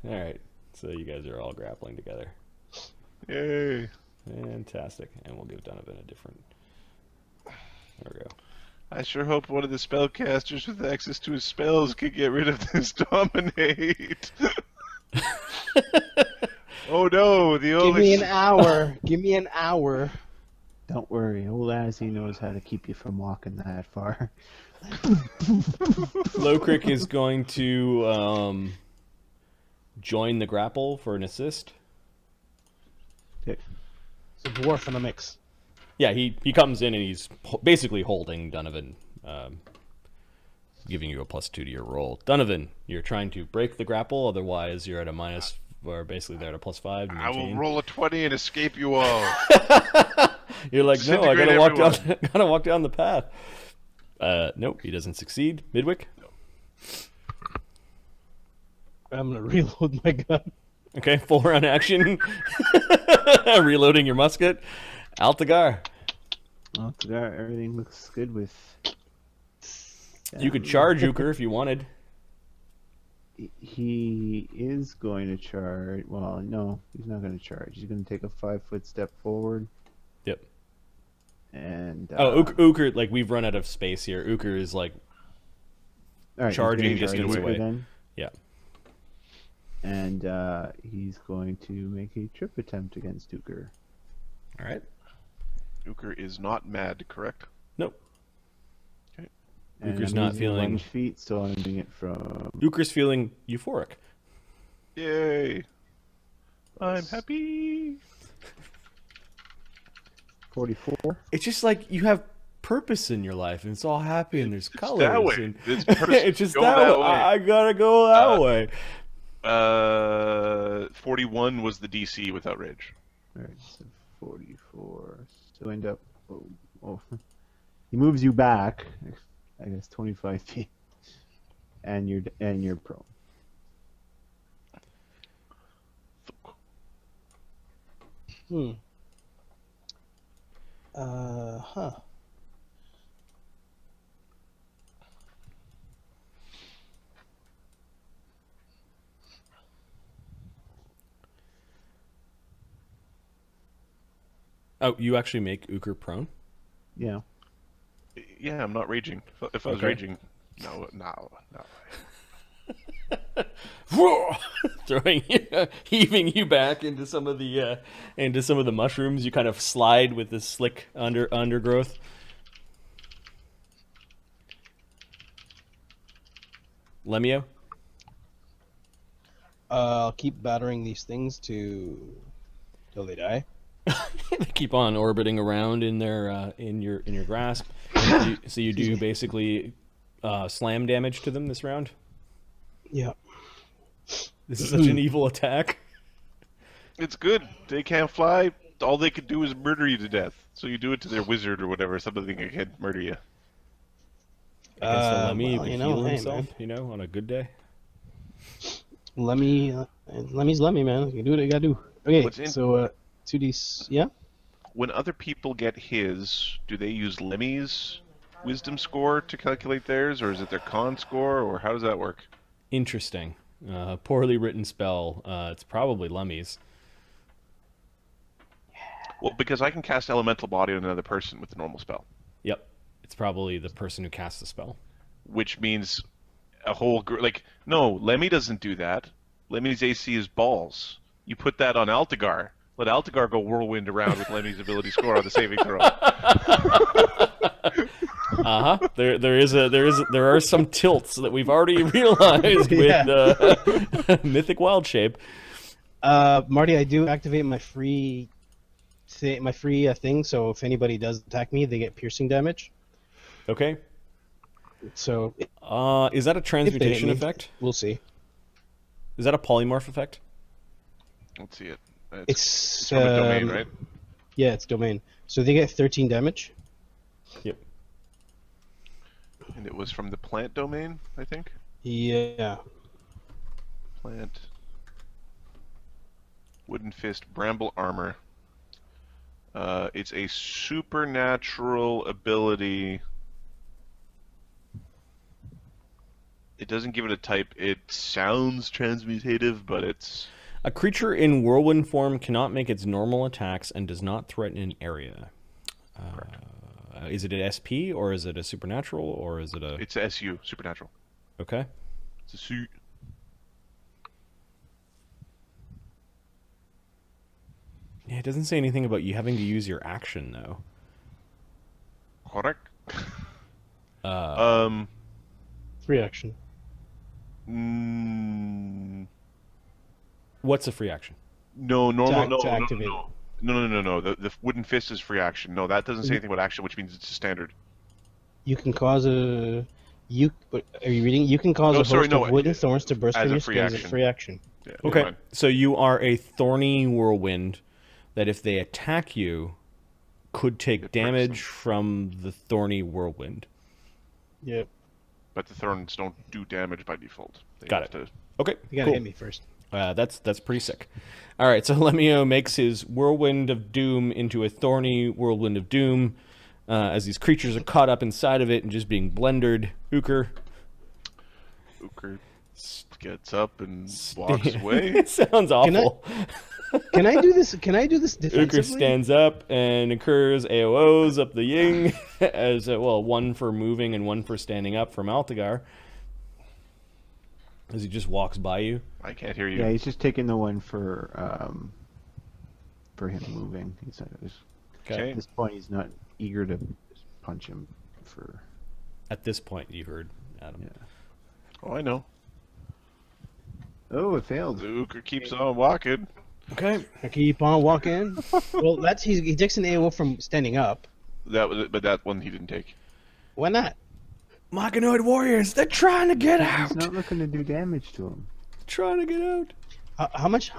[SPEAKER 2] All right, so you guys are all grappling together.
[SPEAKER 3] Yay.
[SPEAKER 2] Fantastic, and we'll give Donovan a different. There we go.
[SPEAKER 3] I sure hope one of the spellcasters with access to his spells can get rid of this dominate. Oh no, the
[SPEAKER 1] Give
[SPEAKER 3] only...
[SPEAKER 1] me an hour. Give me an hour.
[SPEAKER 4] Don't worry, old Azzy knows how to keep you from walking that far.
[SPEAKER 2] Lowcrick is going to join the grapple for an assist.
[SPEAKER 4] Okay.
[SPEAKER 1] It's a dwarf in the mix.
[SPEAKER 2] Yeah, he comes in and he's basically holding Donovan, giving you a +2 to your roll. Donovan, you're trying to break the grapple, otherwise you're at a minus, or basically they're at a +5. To
[SPEAKER 3] I will
[SPEAKER 2] maintain.
[SPEAKER 3] roll a 20 and escape you all.
[SPEAKER 2] You're like, no, I
[SPEAKER 3] Disintegrate
[SPEAKER 2] gotta walk
[SPEAKER 3] everyone.
[SPEAKER 2] down, gotta walk down the path. Nope, he doesn't succeed. Midwick.
[SPEAKER 1] I'm gonna reload my gun.
[SPEAKER 2] Okay, full round action. Reloading your musket. Altagar.
[SPEAKER 4] Well, everything looks good with.
[SPEAKER 2] You could charge Uker if you wanted.
[SPEAKER 4] He is going to charge. Well, no, he's not going to charge. He's going to take a 5-foot step forward.
[SPEAKER 2] Yep.
[SPEAKER 4] And
[SPEAKER 2] Uker, like we've run out of space here. Uker is like
[SPEAKER 4] all right,
[SPEAKER 2] charging
[SPEAKER 4] he's gonna
[SPEAKER 2] distance
[SPEAKER 4] charge
[SPEAKER 2] away.
[SPEAKER 4] Then.
[SPEAKER 2] Yeah.
[SPEAKER 4] And he's going to make a trip attempt against Uker.
[SPEAKER 2] All right.
[SPEAKER 3] Uker is not mad, correct?
[SPEAKER 2] Nope.
[SPEAKER 4] And
[SPEAKER 2] Uker's
[SPEAKER 4] I'm
[SPEAKER 2] not
[SPEAKER 4] using
[SPEAKER 2] feeling-
[SPEAKER 4] lunge feet, so I'm doing it from.
[SPEAKER 2] Uker's feeling euphoric.
[SPEAKER 3] Yay. I'm happy.
[SPEAKER 4] 44.
[SPEAKER 2] It's just like you have purpose in your life, and it's all happy, and there's colors.
[SPEAKER 3] that way.
[SPEAKER 2] And
[SPEAKER 3] It's purpose.
[SPEAKER 2] it's just
[SPEAKER 3] Go
[SPEAKER 2] that,
[SPEAKER 3] that
[SPEAKER 2] way.
[SPEAKER 3] way.
[SPEAKER 2] I gotta go that way.
[SPEAKER 3] 41 was the DC without rage.
[SPEAKER 4] Alright, so 44. So end up. Oh. He moves you back, I guess 25 feet. And you're prone.
[SPEAKER 1] Huh.
[SPEAKER 2] Oh, you actually make Uker prone?
[SPEAKER 4] Yeah.
[SPEAKER 3] Yeah, I'm not raging. If I was
[SPEAKER 2] Okay.
[SPEAKER 3] raging, no.
[SPEAKER 2] Throwing heaving you back into some of the mushrooms. You kind of slide with this slick undergrowth. Lemio?
[SPEAKER 1] I'll keep battering these things till they die.
[SPEAKER 2] They keep on orbiting around in their in your grasp. So you do basically slam damage to them this round.
[SPEAKER 1] Yeah.
[SPEAKER 2] This is such an evil attack.
[SPEAKER 3] It's good. They can't fly. All they could do is murder you to death. So you do it to their wizard or whatever. Something that can murder you.
[SPEAKER 2] Against the Lemmy,
[SPEAKER 1] well,
[SPEAKER 2] who
[SPEAKER 1] you
[SPEAKER 2] can
[SPEAKER 1] know,
[SPEAKER 2] heal
[SPEAKER 1] hey,
[SPEAKER 2] himself,
[SPEAKER 1] man.
[SPEAKER 2] on a good day.
[SPEAKER 1] Lemmy's Lemmy, man. You do what you gotta do. Okay, so 2d. Yeah.
[SPEAKER 3] When other people get his, do they use Lemmy's wisdom score to calculate theirs, or is it their con score, or how does that work?
[SPEAKER 2] Interesting. Poorly written spell. It's probably Lemmy's.
[SPEAKER 3] Well, because I can cast Elemental Body on another person with a normal spell.
[SPEAKER 2] Yep. It's probably the person who casts the spell.
[SPEAKER 3] Which means a whole no, Lemmy doesn't do that. Lemmy's AC is balls. You put that on Altagar. Let Altagar go whirlwind around with Lemmy's ability score on the saving throw.
[SPEAKER 2] There are some tilts that we've already realized with Mythic Wild Shape.
[SPEAKER 1] Marty, I do activate my free thing, so if anybody does attack me, they get piercing damage.
[SPEAKER 2] Okay.
[SPEAKER 1] So
[SPEAKER 2] is that a transmutation effect?
[SPEAKER 1] We'll see.
[SPEAKER 2] Is that a polymorph effect?
[SPEAKER 3] Let's see it.
[SPEAKER 1] It's
[SPEAKER 3] from a domain, right?
[SPEAKER 1] Yeah, it's domain. So they get 13 damage.
[SPEAKER 2] Yep.
[SPEAKER 3] And it was from the plant domain, I think?
[SPEAKER 1] Yeah.
[SPEAKER 3] Plant. Wooden Fist, Bramble Armor. It's a supernatural ability. It doesn't give it a type. It sounds transmutative, but it's...
[SPEAKER 2] A creature in whirlwind form cannot make its normal attacks and does not threaten an area. Is it an SP, or is it a supernatural, or is it a...
[SPEAKER 3] It's a SU, supernatural.
[SPEAKER 2] Okay.
[SPEAKER 3] It's a suit.
[SPEAKER 2] Yeah, it doesn't say anything about you having to use your action, though.
[SPEAKER 3] Correct.
[SPEAKER 1] Free action.
[SPEAKER 2] What's a free action?
[SPEAKER 3] No, normal.
[SPEAKER 1] To activate.
[SPEAKER 3] No. The Wooden Fist is free action. No, that doesn't say anything about action, which means it's a standard.
[SPEAKER 1] You can cause a... Are you reading? You can cause host of wooden thorns to burst from your skin as a free action.
[SPEAKER 3] Yeah,
[SPEAKER 2] okay, so you are a thorny whirlwind that if they attack you, could take damage from the thorny whirlwind.
[SPEAKER 1] Yep.
[SPEAKER 3] But the thorns don't do damage by default.
[SPEAKER 2] Got it. Okay,
[SPEAKER 1] you gotta hit me first.
[SPEAKER 2] That's pretty sick. All right, so Lemio makes his Whirlwind of Doom into a thorny Whirlwind of Doom as these creatures are caught up inside of it and just being blendered. Ooker
[SPEAKER 3] gets up and walks away.
[SPEAKER 2] It sounds awful.
[SPEAKER 1] Can I do this? Can I do this defensively?
[SPEAKER 2] Ooker stands up and incurs AOs up the ying as one for moving and one for standing up from Altagar. As he just walks by you.
[SPEAKER 3] I can't hear you.
[SPEAKER 4] Yeah, he's just taking the one for him moving. He's
[SPEAKER 3] okay.
[SPEAKER 4] At this point, he's not eager to punch him for.
[SPEAKER 2] At this point, you heard Adam.
[SPEAKER 4] Yeah.
[SPEAKER 3] Oh, I know.
[SPEAKER 4] Oh, it failed.
[SPEAKER 3] The Ooker keeps on walking.
[SPEAKER 2] Okay.
[SPEAKER 1] I keep on walking. Well, he takes an AO from standing up.
[SPEAKER 3] But that one he didn't take.
[SPEAKER 1] Why not?
[SPEAKER 2] Machinoid warriors, they're trying to get out.
[SPEAKER 4] He's not looking to do damage to him.
[SPEAKER 2] Trying to get out.
[SPEAKER 1] How much?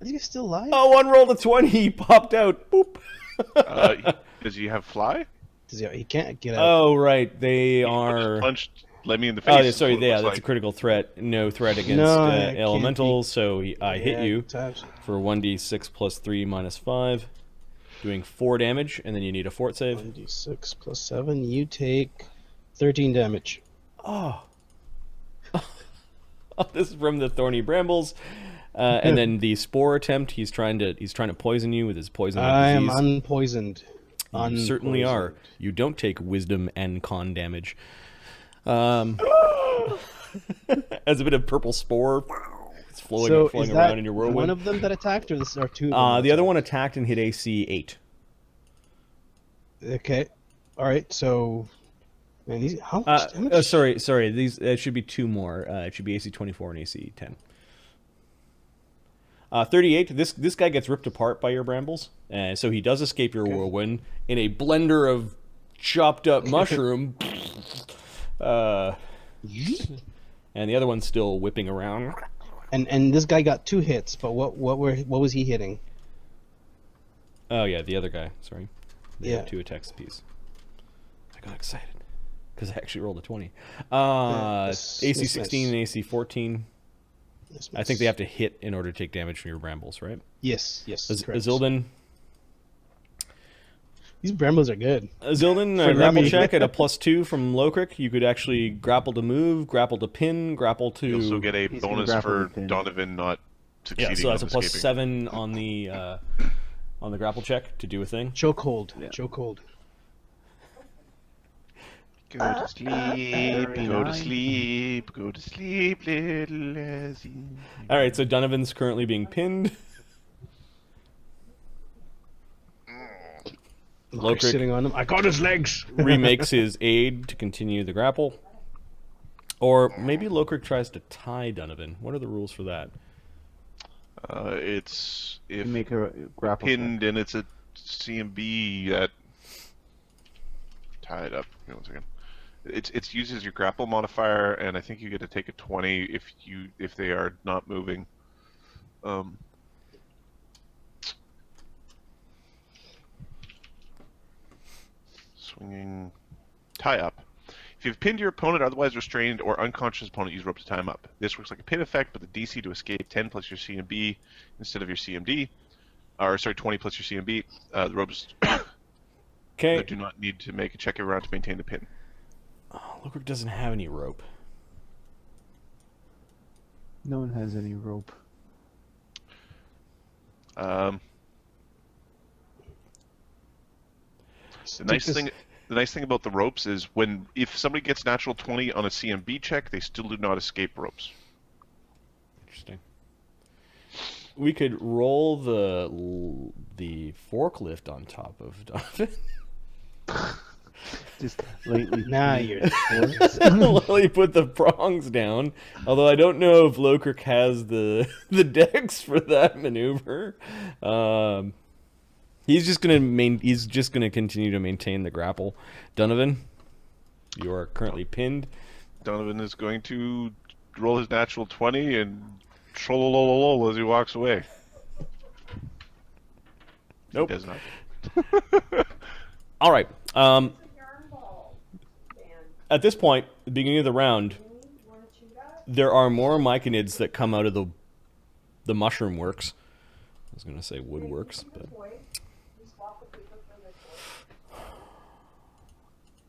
[SPEAKER 1] Is he still alive?
[SPEAKER 2] Oh, one rolled a 20. He popped out. Boop.
[SPEAKER 3] Does he have fly?
[SPEAKER 1] He can't get out.
[SPEAKER 2] Oh, right. They are.
[SPEAKER 3] Punched Lemmy in the face.
[SPEAKER 2] Oh, yeah, sorry. Yeah, that's a critical threat. No threat against elementals. So I hit you for 1d6 plus 3 minus 5, doing 4 damage, and then you need a fort save.
[SPEAKER 1] 1d6 plus 7. You take 13 damage.
[SPEAKER 2] Oh. This is from the thorny brambles, and then the spore attempt. He's trying to poison you with his poison.
[SPEAKER 1] I am unpoisoned.
[SPEAKER 2] You certainly are. You don't take wisdom and con damage. As a bit of purple spore, it's
[SPEAKER 1] So
[SPEAKER 2] flowing
[SPEAKER 1] is
[SPEAKER 2] around
[SPEAKER 1] that
[SPEAKER 2] in your
[SPEAKER 1] one
[SPEAKER 2] whirlwind.
[SPEAKER 1] of them that attacked, or this are two of them that
[SPEAKER 2] The other
[SPEAKER 1] attacked?
[SPEAKER 2] one attacked and hit AC 8.
[SPEAKER 1] Okay. All right. So, man, these how much damage?
[SPEAKER 2] Sorry. These it should be two more. It should be AC 24 and AC 10. 38. This guy gets ripped apart by your brambles, so he does escape your whirlwind in a blender of chopped up mushroom. And the other one's still whipping around.
[SPEAKER 1] And this guy got 2 hits, but what was he hitting?
[SPEAKER 2] Oh yeah, the other guy. Sorry. They
[SPEAKER 1] Yeah.
[SPEAKER 2] have 2 attacks apiece. I got excited because I actually rolled a 20.
[SPEAKER 1] Miss,
[SPEAKER 2] AC
[SPEAKER 1] miss,
[SPEAKER 2] 16
[SPEAKER 1] miss.
[SPEAKER 2] and AC 14. I think they have to hit in order to take damage from your brambles, right?
[SPEAKER 1] Yes, correct.
[SPEAKER 2] Azildan.
[SPEAKER 1] These brambles are good.
[SPEAKER 2] Azildan,
[SPEAKER 1] For
[SPEAKER 2] grapple
[SPEAKER 1] Remy.
[SPEAKER 2] check at a +2 from Lokrik. You could actually grapple to move, grapple to pin, grapple to.
[SPEAKER 3] You also get a
[SPEAKER 4] He's gonna
[SPEAKER 3] bonus
[SPEAKER 4] grapple
[SPEAKER 3] for
[SPEAKER 4] with him.
[SPEAKER 3] Donovan not succeeding.
[SPEAKER 2] Yeah, so that's a
[SPEAKER 3] on escaping.
[SPEAKER 2] +7 on the grapple check to do a thing.
[SPEAKER 1] Chokehold.
[SPEAKER 4] Yeah.
[SPEAKER 1] Chokehold.
[SPEAKER 3] Go to sleep, go to sleep, go to sleep, little lassie.
[SPEAKER 2] All right, so Donovan's currently being pinned.
[SPEAKER 1] Lokrik
[SPEAKER 2] Lokrik
[SPEAKER 1] sitting on him. I got his legs.
[SPEAKER 2] remakes his aid to continue the grapple. Or maybe Lokrik tries to tie Donovan. What are the rules for that?
[SPEAKER 3] It's if
[SPEAKER 4] You make a grapple check.
[SPEAKER 3] pinned and it's a CMB that tied up. Give me 1 second. It's uses your grapple modifier, and I think you get to take a 20 if they are not moving. Swinging tie up. If you've pinned your opponent, otherwise restrained, or unconscious opponent, use rope to tie him up. This works like a pin effect, but the DC to escape 10 plus your CMB instead of your CMD. Or, sorry, 20 plus your CMB. The ropes
[SPEAKER 2] Okay.
[SPEAKER 3] do not need to make a check every round to maintain the pin.
[SPEAKER 2] Lokrik doesn't have any rope.
[SPEAKER 4] No one has any rope.
[SPEAKER 3] The nice thing about the ropes is if somebody gets natural 20 on a CMB check, they still do not escape ropes.
[SPEAKER 2] Interesting. We could roll the forklift on top of Donovan.
[SPEAKER 4] Just lately.
[SPEAKER 1] Nah, you're.
[SPEAKER 2] Lily put the prongs down. Although I don't know if Lokrik has the dex for that maneuver. He's just gonna continue to maintain the grapple. Donovan, you are currently pinned.
[SPEAKER 3] Donovan is going to roll his natural 20 and trollololol as he walks away.
[SPEAKER 2] Nope.
[SPEAKER 3] He does not.
[SPEAKER 2] All right. At this point, the beginning of the round, there are more myconids that come out of the mushroom works. I was going to say woodworks, but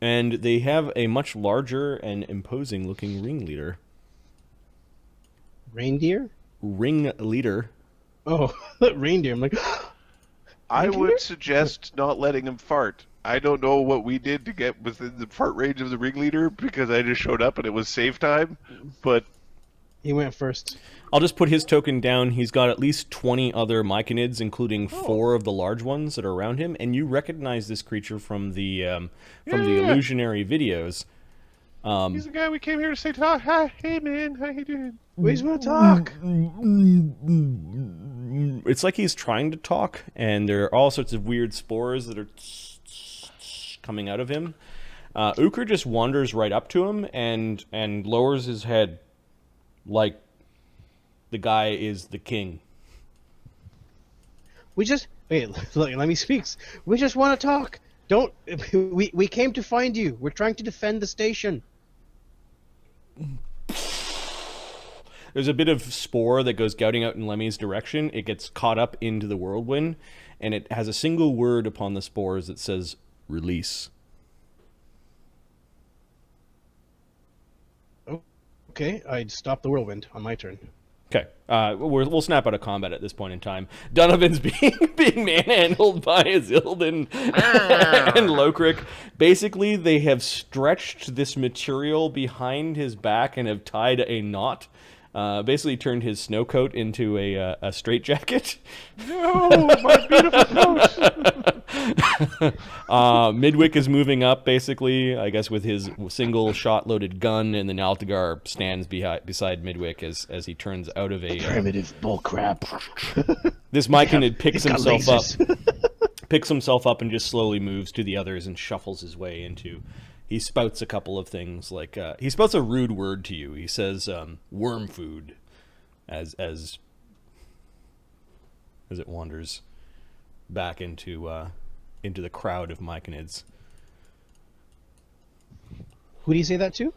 [SPEAKER 2] and they have a much larger and imposing looking ringleader.
[SPEAKER 1] Reindeer?
[SPEAKER 2] Ringleader.
[SPEAKER 1] Oh, reindeer. I'm like,
[SPEAKER 3] I
[SPEAKER 1] Reindeer?
[SPEAKER 3] would suggest not letting him fart. I don't know what we did to get within the fart range of the ringleader because I just showed up and it was save time, but
[SPEAKER 1] he went first.
[SPEAKER 2] I'll just put his token down. He's got at least 20 other myconids, including 4 of the large ones that are around him, and you recognize this creature from the illusionary videos.
[SPEAKER 3] he's the guy we came here to say talk. Hi, hey man, how you doing?
[SPEAKER 1] We just want to talk.
[SPEAKER 2] It's like he's trying to talk, and there are all sorts of weird spores that are coming out of him. Uker just wanders right up to him and lowers his head like the guy is the king.
[SPEAKER 1] We just wait. Look, let me speak. We just want to talk. Don't. We came to find you. We're trying to defend the station.
[SPEAKER 2] There's a bit of spore that goes gouting out in Lemmy's direction. It gets caught up into the whirlwind, and it has a single word upon the spores that says release.
[SPEAKER 1] Okay, I'd stop the whirlwind on my turn.
[SPEAKER 2] Okay, we'll snap out of combat at this point in time. Donovan's being manhandled by Azildan and Lokrik. Basically, they have stretched this material behind his back and have tied a knot. Basically turned his snow coat into a straitjacket.
[SPEAKER 3] No, my beautiful coat.
[SPEAKER 2] Midwick is moving up, basically, I guess, with his single shot-loaded gun, and then Altagar stands beside Midwick as he turns out of a...
[SPEAKER 4] Primitive bullcrap.
[SPEAKER 2] This Myconid picks himself up and just slowly moves to the others and shuffles his way into... He spouts a couple of things, like... he spouts a rude word to you. He says, worm food, as it wanders back into the crowd of Myconids.
[SPEAKER 1] Who do you say that to?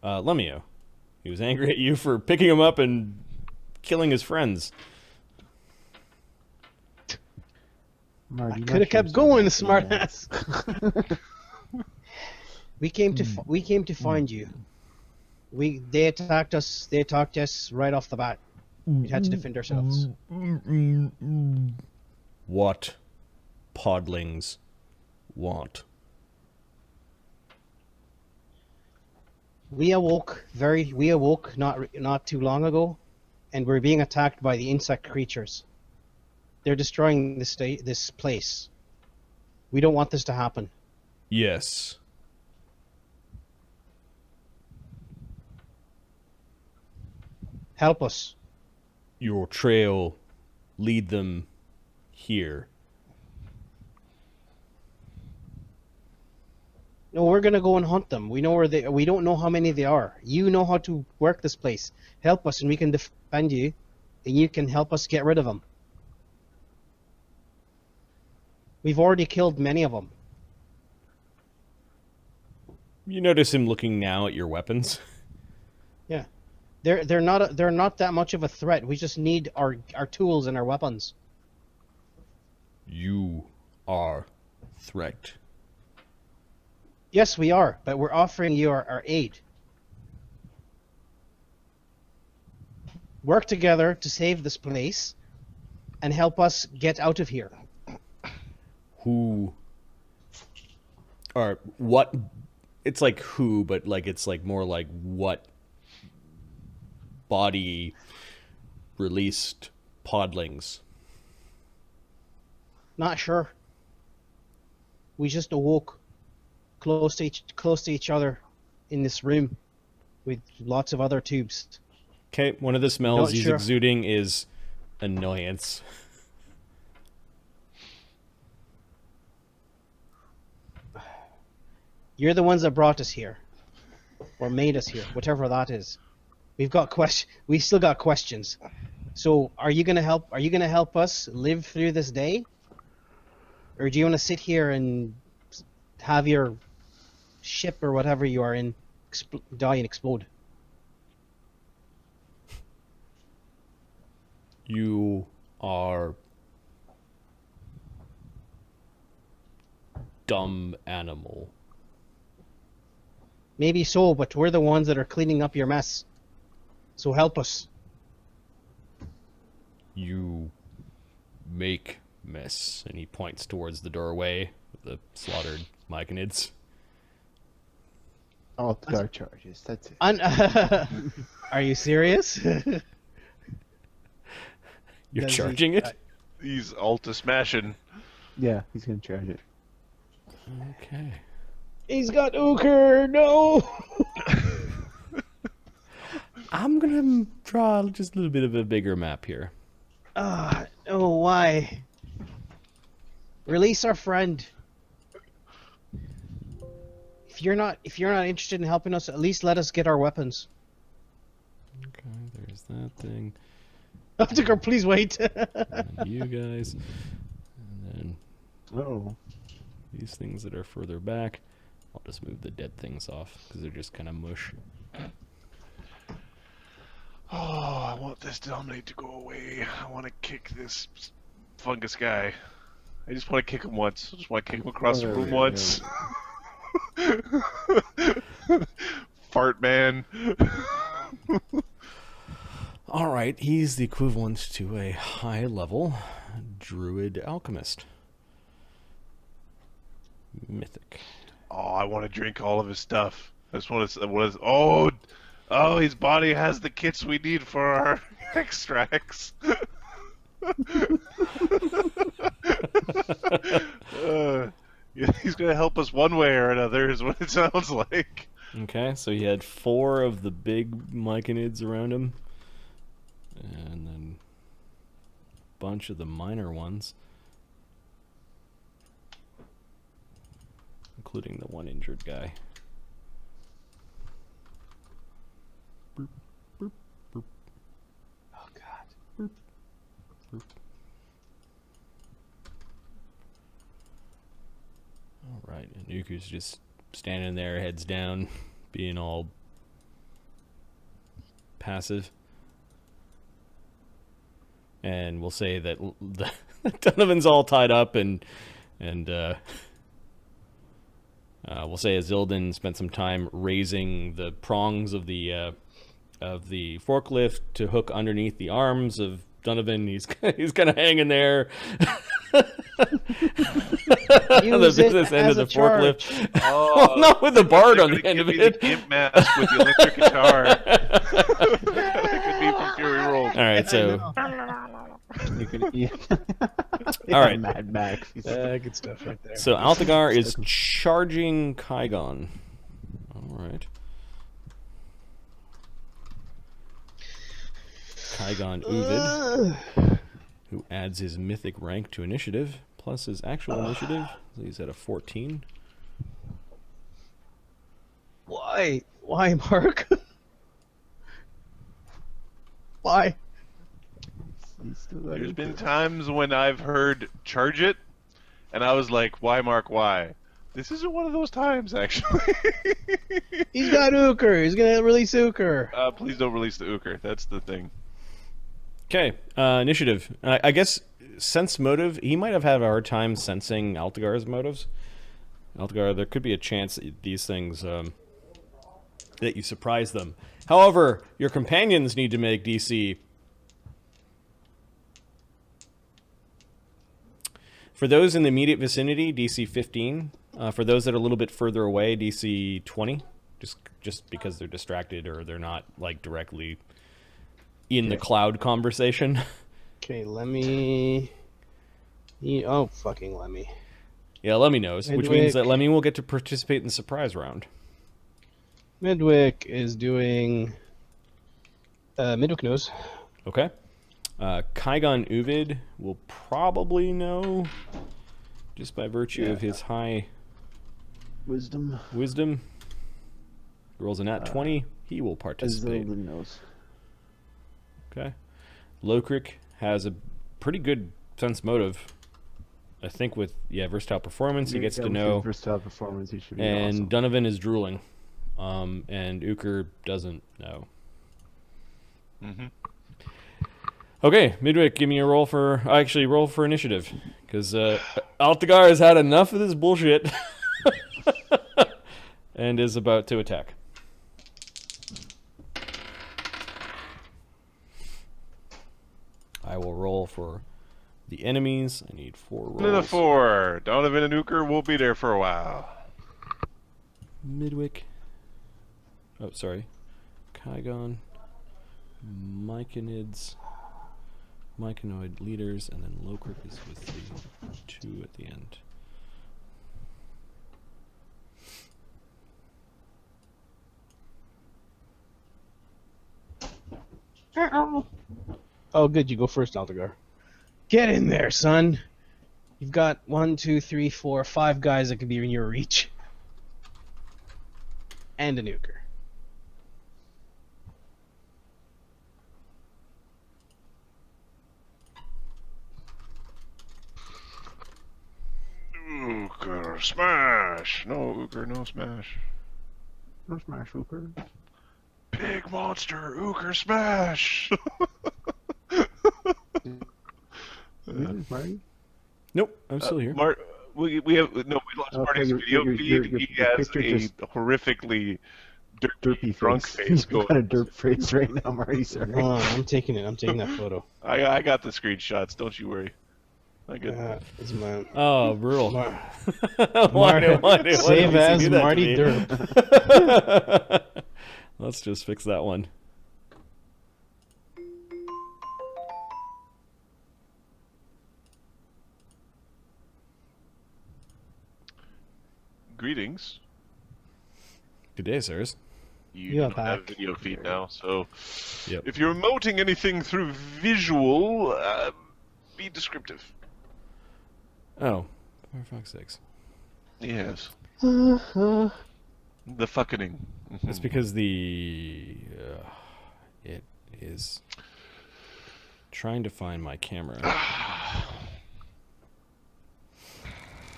[SPEAKER 2] Lemio. He was angry at you for picking him up and killing his friends.
[SPEAKER 1] I could have kept going, smartass. We came to find you. They attacked us. They attacked us right off the bat. We had to defend ourselves.
[SPEAKER 2] What podlings want?
[SPEAKER 1] We awoke not too long ago, and we're being attacked by the insect creatures. They're destroying this place. We don't want this to happen.
[SPEAKER 2] Yes.
[SPEAKER 1] Help us.
[SPEAKER 2] Your trail lead them here.
[SPEAKER 1] No, we're gonna go and hunt them. We know where they. We don't know how many they are. You know how to work this place. Help us, and we can defend you, and you can help us get rid of them. We've already killed many of them.
[SPEAKER 2] You notice him looking now at your weapons.
[SPEAKER 1] Yeah, they're not that much of a threat. We just need our tools and our weapons.
[SPEAKER 2] You are threat.
[SPEAKER 1] Yes, we are, but we're offering you our aid. Work together to save this place and help us get out of here.
[SPEAKER 2] Who or what? It's like who, but like it's like more like what body released podlings?
[SPEAKER 1] Not sure. We just awoke close to each other in this room with lots of other tubes.
[SPEAKER 2] Okay, one of the smells
[SPEAKER 1] Not
[SPEAKER 2] he's
[SPEAKER 1] sure.
[SPEAKER 2] exuding is annoyance.
[SPEAKER 1] You're the ones that brought us here, or made us here, whatever that is. We still got questions. So, are you gonna help? Are you gonna help us live through this day, or do you want to sit here and have your ship or whatever you are in die and explode?
[SPEAKER 2] You are dumb animal.
[SPEAKER 1] Maybe so, but we're the ones that are cleaning up your mess. So help us.
[SPEAKER 2] You make mess. And he points towards the doorway of the slaughtered Myconids.
[SPEAKER 4] Altagar charges. That's it.
[SPEAKER 1] Are you serious?
[SPEAKER 2] You're
[SPEAKER 1] Does he-
[SPEAKER 2] charging it?
[SPEAKER 3] He's Alta smashing.
[SPEAKER 4] Yeah, he's gonna charge it.
[SPEAKER 2] Okay.
[SPEAKER 1] He's got ochre. No.
[SPEAKER 2] I'm gonna draw just a little bit of a bigger map here.
[SPEAKER 1] Oh, why? Release our friend. If you're not interested in helping us, at least let us get our weapons.
[SPEAKER 2] Okay, there's that thing.
[SPEAKER 1] Optiker, please wait.
[SPEAKER 2] And you guys. And then
[SPEAKER 4] Oh.
[SPEAKER 2] these things that are further back. I'll just move the dead things off because they're just kind of mush.
[SPEAKER 3] Oh, I want this dominate to go away. I want to kick this fungus guy. I just want to kick him once. I just want to kick him across the room once. Fart man.
[SPEAKER 2] All right, he's the equivalent to a high-level druid alchemist. Mythic.
[SPEAKER 3] Oh, I want to drink all of his stuff. I just want to. Oh, his body has the kits we need for our extracts. He's gonna help us one way or another, is what it sounds like.
[SPEAKER 2] Okay, so he had 4 of the big myconids around him, and then a bunch of the minor ones, including the one injured guy. Boop, boop, boop.
[SPEAKER 1] Oh God.
[SPEAKER 2] Boop, boop. All right, and Nuku's just standing there, heads down, being all passive. And we'll say that Donovan's all tied up, and we'll say Azildan spent some time raising the prongs of the forklift to hook underneath the arms of Donovan. He's kind of hanging there. The business end of the forklift.
[SPEAKER 3] Oh,
[SPEAKER 2] Not with the bard on the end of it.
[SPEAKER 3] The imp mask with the electric guitar. That could be from Fury Roll.
[SPEAKER 2] All right, so
[SPEAKER 4] You can, yeah.
[SPEAKER 2] All right.
[SPEAKER 4] Mad Max.
[SPEAKER 1] Good stuff right there.
[SPEAKER 2] so Altagar is charging Kygon. All right. Kygon Uvid, who adds his mythic rank to initiative, plus his actual initiative. So he's at a 14.
[SPEAKER 1] Why? Why, Mark? Why?
[SPEAKER 3] There's been times when I've heard charge it, and I was like, why, Mark, why? This isn't one of those times, actually.
[SPEAKER 1] He's got Ooker. He's gonna release Ooker.
[SPEAKER 3] Please don't release the Ooker. That's the thing.
[SPEAKER 2] Okay, initiative. I guess sense motive. He might have had a hard time sensing Altagar's motives. Altagar, there could be a chance that these things that you surprise them. However, your companions need to make DC. For those in the immediate vicinity, DC 15. For those that are a little bit further away, DC 20. Just because they're distracted or they're not like directly in the cloud conversation.
[SPEAKER 1] Okay, Lemmy. Oh, fucking Lemmy.
[SPEAKER 2] Yeah, Lemmy knows, which means that Lemmy will get to participate in the surprise round.
[SPEAKER 1] Midwick is doing. Midwick knows.
[SPEAKER 2] Okay. Kygon Uvid will probably know, just by virtue of his high
[SPEAKER 4] Wisdom.
[SPEAKER 2] Rolls a nat 20, he will participate.
[SPEAKER 4] Azildan knows.
[SPEAKER 2] Okay. Lokrik has a pretty good sense motive. I think with versatile performance, he gets to know.
[SPEAKER 4] Versatile performance, he should be
[SPEAKER 2] And
[SPEAKER 4] awesome.
[SPEAKER 2] Donovan is drooling, and Uker doesn't know.
[SPEAKER 3] Mm-hmm.
[SPEAKER 2] Okay, Midwick, give me a roll for initiative, because Altagar has had enough of this bullshit, and is about to attack. I will roll for the enemies. I need 4 rolls.
[SPEAKER 3] 1 and a 4. Donovan and Ooker will be there for a while.
[SPEAKER 2] Midwick. Oh, sorry. Kygon. Myconids. Myconoid leaders, and then Lokrik is with the 2 at the end.
[SPEAKER 1] Oh, good. You go first, Altagar. Get in there, son. You've got 1, 2, 3, 4, 5 guys that could be in your reach. And a nuker.
[SPEAKER 3] Ooker smash! No Ooker, no smash.
[SPEAKER 4] No smash, Ooker.
[SPEAKER 3] Big monster Ooker smash!
[SPEAKER 4] Marty?
[SPEAKER 2] Nope, I'm still here.
[SPEAKER 3] We lost Marty's video feed. He has a horrifically
[SPEAKER 4] derpy
[SPEAKER 3] drunk
[SPEAKER 4] face.
[SPEAKER 3] face
[SPEAKER 4] You've got a derp face right now, Marty. Sorry.
[SPEAKER 1] Hold on, I'm taking it. I'm taking that photo.
[SPEAKER 3] I got the screenshots. Don't you worry. I get.
[SPEAKER 1] It's my
[SPEAKER 2] Oh, brutal.
[SPEAKER 1] Mar-
[SPEAKER 2] Why
[SPEAKER 1] Save
[SPEAKER 2] did
[SPEAKER 1] as
[SPEAKER 2] you do that to
[SPEAKER 1] Marty
[SPEAKER 2] me?
[SPEAKER 1] Derp.
[SPEAKER 2] Let's just fix that one.
[SPEAKER 3] Greetings.
[SPEAKER 2] Good day, sirs.
[SPEAKER 3] You
[SPEAKER 1] You're
[SPEAKER 3] don't have
[SPEAKER 1] back.
[SPEAKER 3] video feed now, so
[SPEAKER 2] Yep.
[SPEAKER 3] if you're emoting anything through visual, be descriptive.
[SPEAKER 2] Oh, for fuck's sakes.
[SPEAKER 3] Yes.
[SPEAKER 1] Uh-huh.
[SPEAKER 3] The fucking.
[SPEAKER 2] It's because it is trying to find my camera.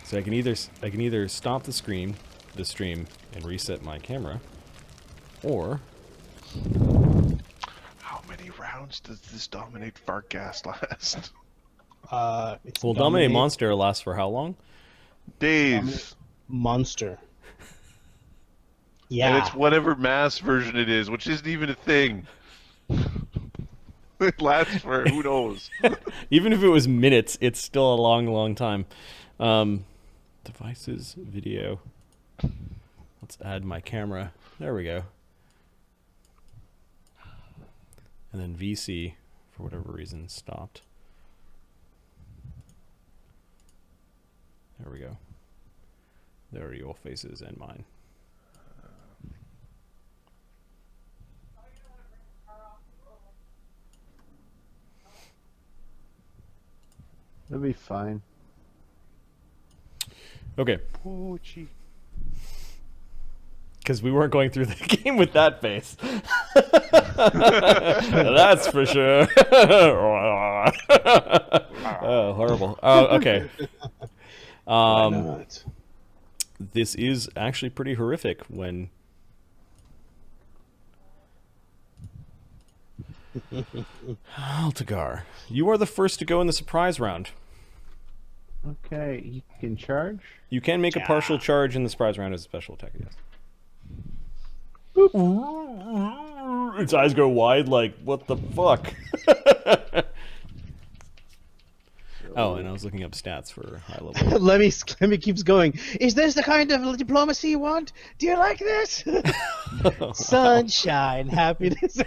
[SPEAKER 2] So I can either stop the stream, and reset my camera, or
[SPEAKER 3] How many rounds does this dominate Fartgast last?
[SPEAKER 1] It's
[SPEAKER 2] will Dominate Monster last for how long?
[SPEAKER 3] Days.
[SPEAKER 1] Monster.
[SPEAKER 3] And
[SPEAKER 1] Yeah.
[SPEAKER 3] it's whatever mass version it is, which isn't even a thing. It lasts for who knows.
[SPEAKER 2] Even if it was minutes, it's still a long, long time. Devices, video. Let's add my camera. There we go. And then VC, for whatever reason, stopped. There we go. There are your faces and mine.
[SPEAKER 4] That'll be fine.
[SPEAKER 2] Okay.
[SPEAKER 3] Oh, gee.
[SPEAKER 2] Because we weren't going through the game with that face. That's for sure. Oh, horrible. Oh, okay.
[SPEAKER 1] Why not?
[SPEAKER 2] This is actually pretty horrific when... Altagar, you are the first to go in the surprise round.
[SPEAKER 4] Okay, you can charge.
[SPEAKER 2] You can make a partial charge in the surprise round as a special attack, yes. Its eyes go wide like, what the fuck? Oh, and I was looking up stats for high level.
[SPEAKER 1] Lemmy keeps going. Is this the kind of diplomacy you want? Do you like this? Sunshine, happiness.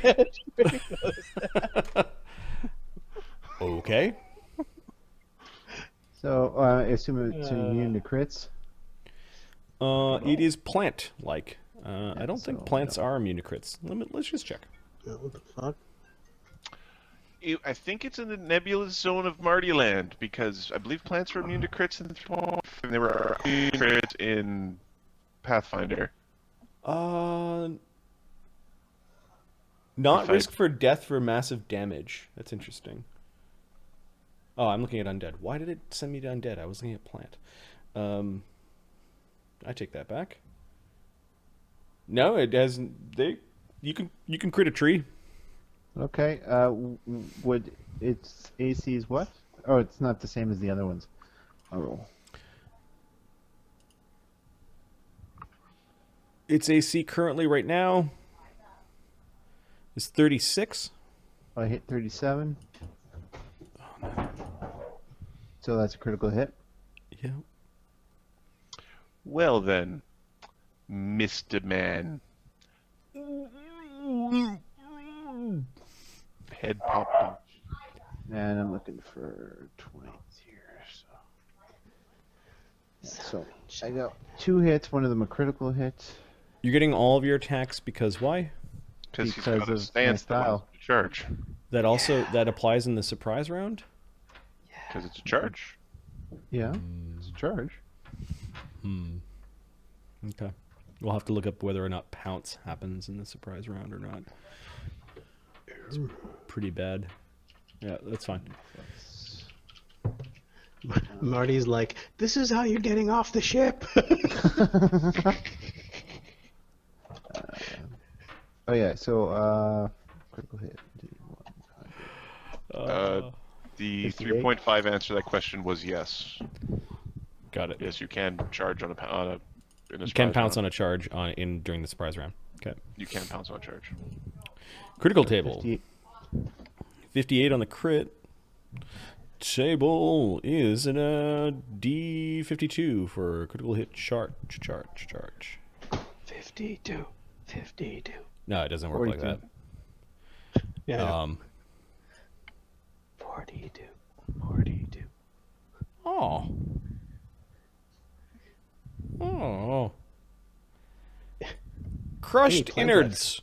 [SPEAKER 2] Okay.
[SPEAKER 4] So I assume it's immune to crits.
[SPEAKER 2] It is plant-like. I don't think
[SPEAKER 4] so,
[SPEAKER 2] plants are immune to crits. Let's just check.
[SPEAKER 1] What the fuck?
[SPEAKER 3] I think it's in the nebulous zone of Marty Land, because I believe plants were immune to crits in the and they were immune to crits in Pathfinder.
[SPEAKER 2] Not
[SPEAKER 3] If
[SPEAKER 2] risk for death for massive damage. That's interesting. Oh, I'm looking at undead. Why did it send me to undead? I was looking at plant. I take that back. No, it hasn't. You can crit a tree.
[SPEAKER 4] Okay. Would its AC is what? Oh, it's not the same as the other ones. I'll roll.
[SPEAKER 2] Its AC currently right now is 36.
[SPEAKER 4] I hit 37. So that's a critical hit.
[SPEAKER 2] Yeah.
[SPEAKER 3] Well then, Mr. Man. Head popped.
[SPEAKER 4] And I'm looking for 20 here. So I got 2 hits. One of them a critical hit.
[SPEAKER 2] You're getting all of your attacks because why?
[SPEAKER 3] Because he's
[SPEAKER 4] Because
[SPEAKER 3] got a
[SPEAKER 4] of
[SPEAKER 3] stance
[SPEAKER 4] my
[SPEAKER 3] that
[SPEAKER 4] style.
[SPEAKER 3] wants to charge.
[SPEAKER 2] That applies in the surprise round?
[SPEAKER 3] Because it's a charge.
[SPEAKER 4] Yeah, it's a charge.
[SPEAKER 2] Okay. We'll have to look up whether or not pounce happens in the surprise round or not. It's pretty bad. Yeah, that's fine.
[SPEAKER 1] Marty's like, this is how you're getting off the ship.
[SPEAKER 4] Oh yeah, so critical hit.
[SPEAKER 3] The
[SPEAKER 4] 58.
[SPEAKER 3] 3.5 answer to that question was yes.
[SPEAKER 2] Got it.
[SPEAKER 3] Yes, you can charge on a in a
[SPEAKER 2] You can pounce on a charge during the surprise round. Okay.
[SPEAKER 3] You can pounce on charge.
[SPEAKER 2] Critical table.
[SPEAKER 4] 58.
[SPEAKER 2] 58 on the crit. Table is in a D52 for critical hit charge.
[SPEAKER 1] 52. 52.
[SPEAKER 2] No, it doesn't work like
[SPEAKER 4] 42.
[SPEAKER 2] that.
[SPEAKER 1] Yeah. 42. 42.
[SPEAKER 2] Oh. Crushed
[SPEAKER 1] Hey, Clint,
[SPEAKER 2] innards.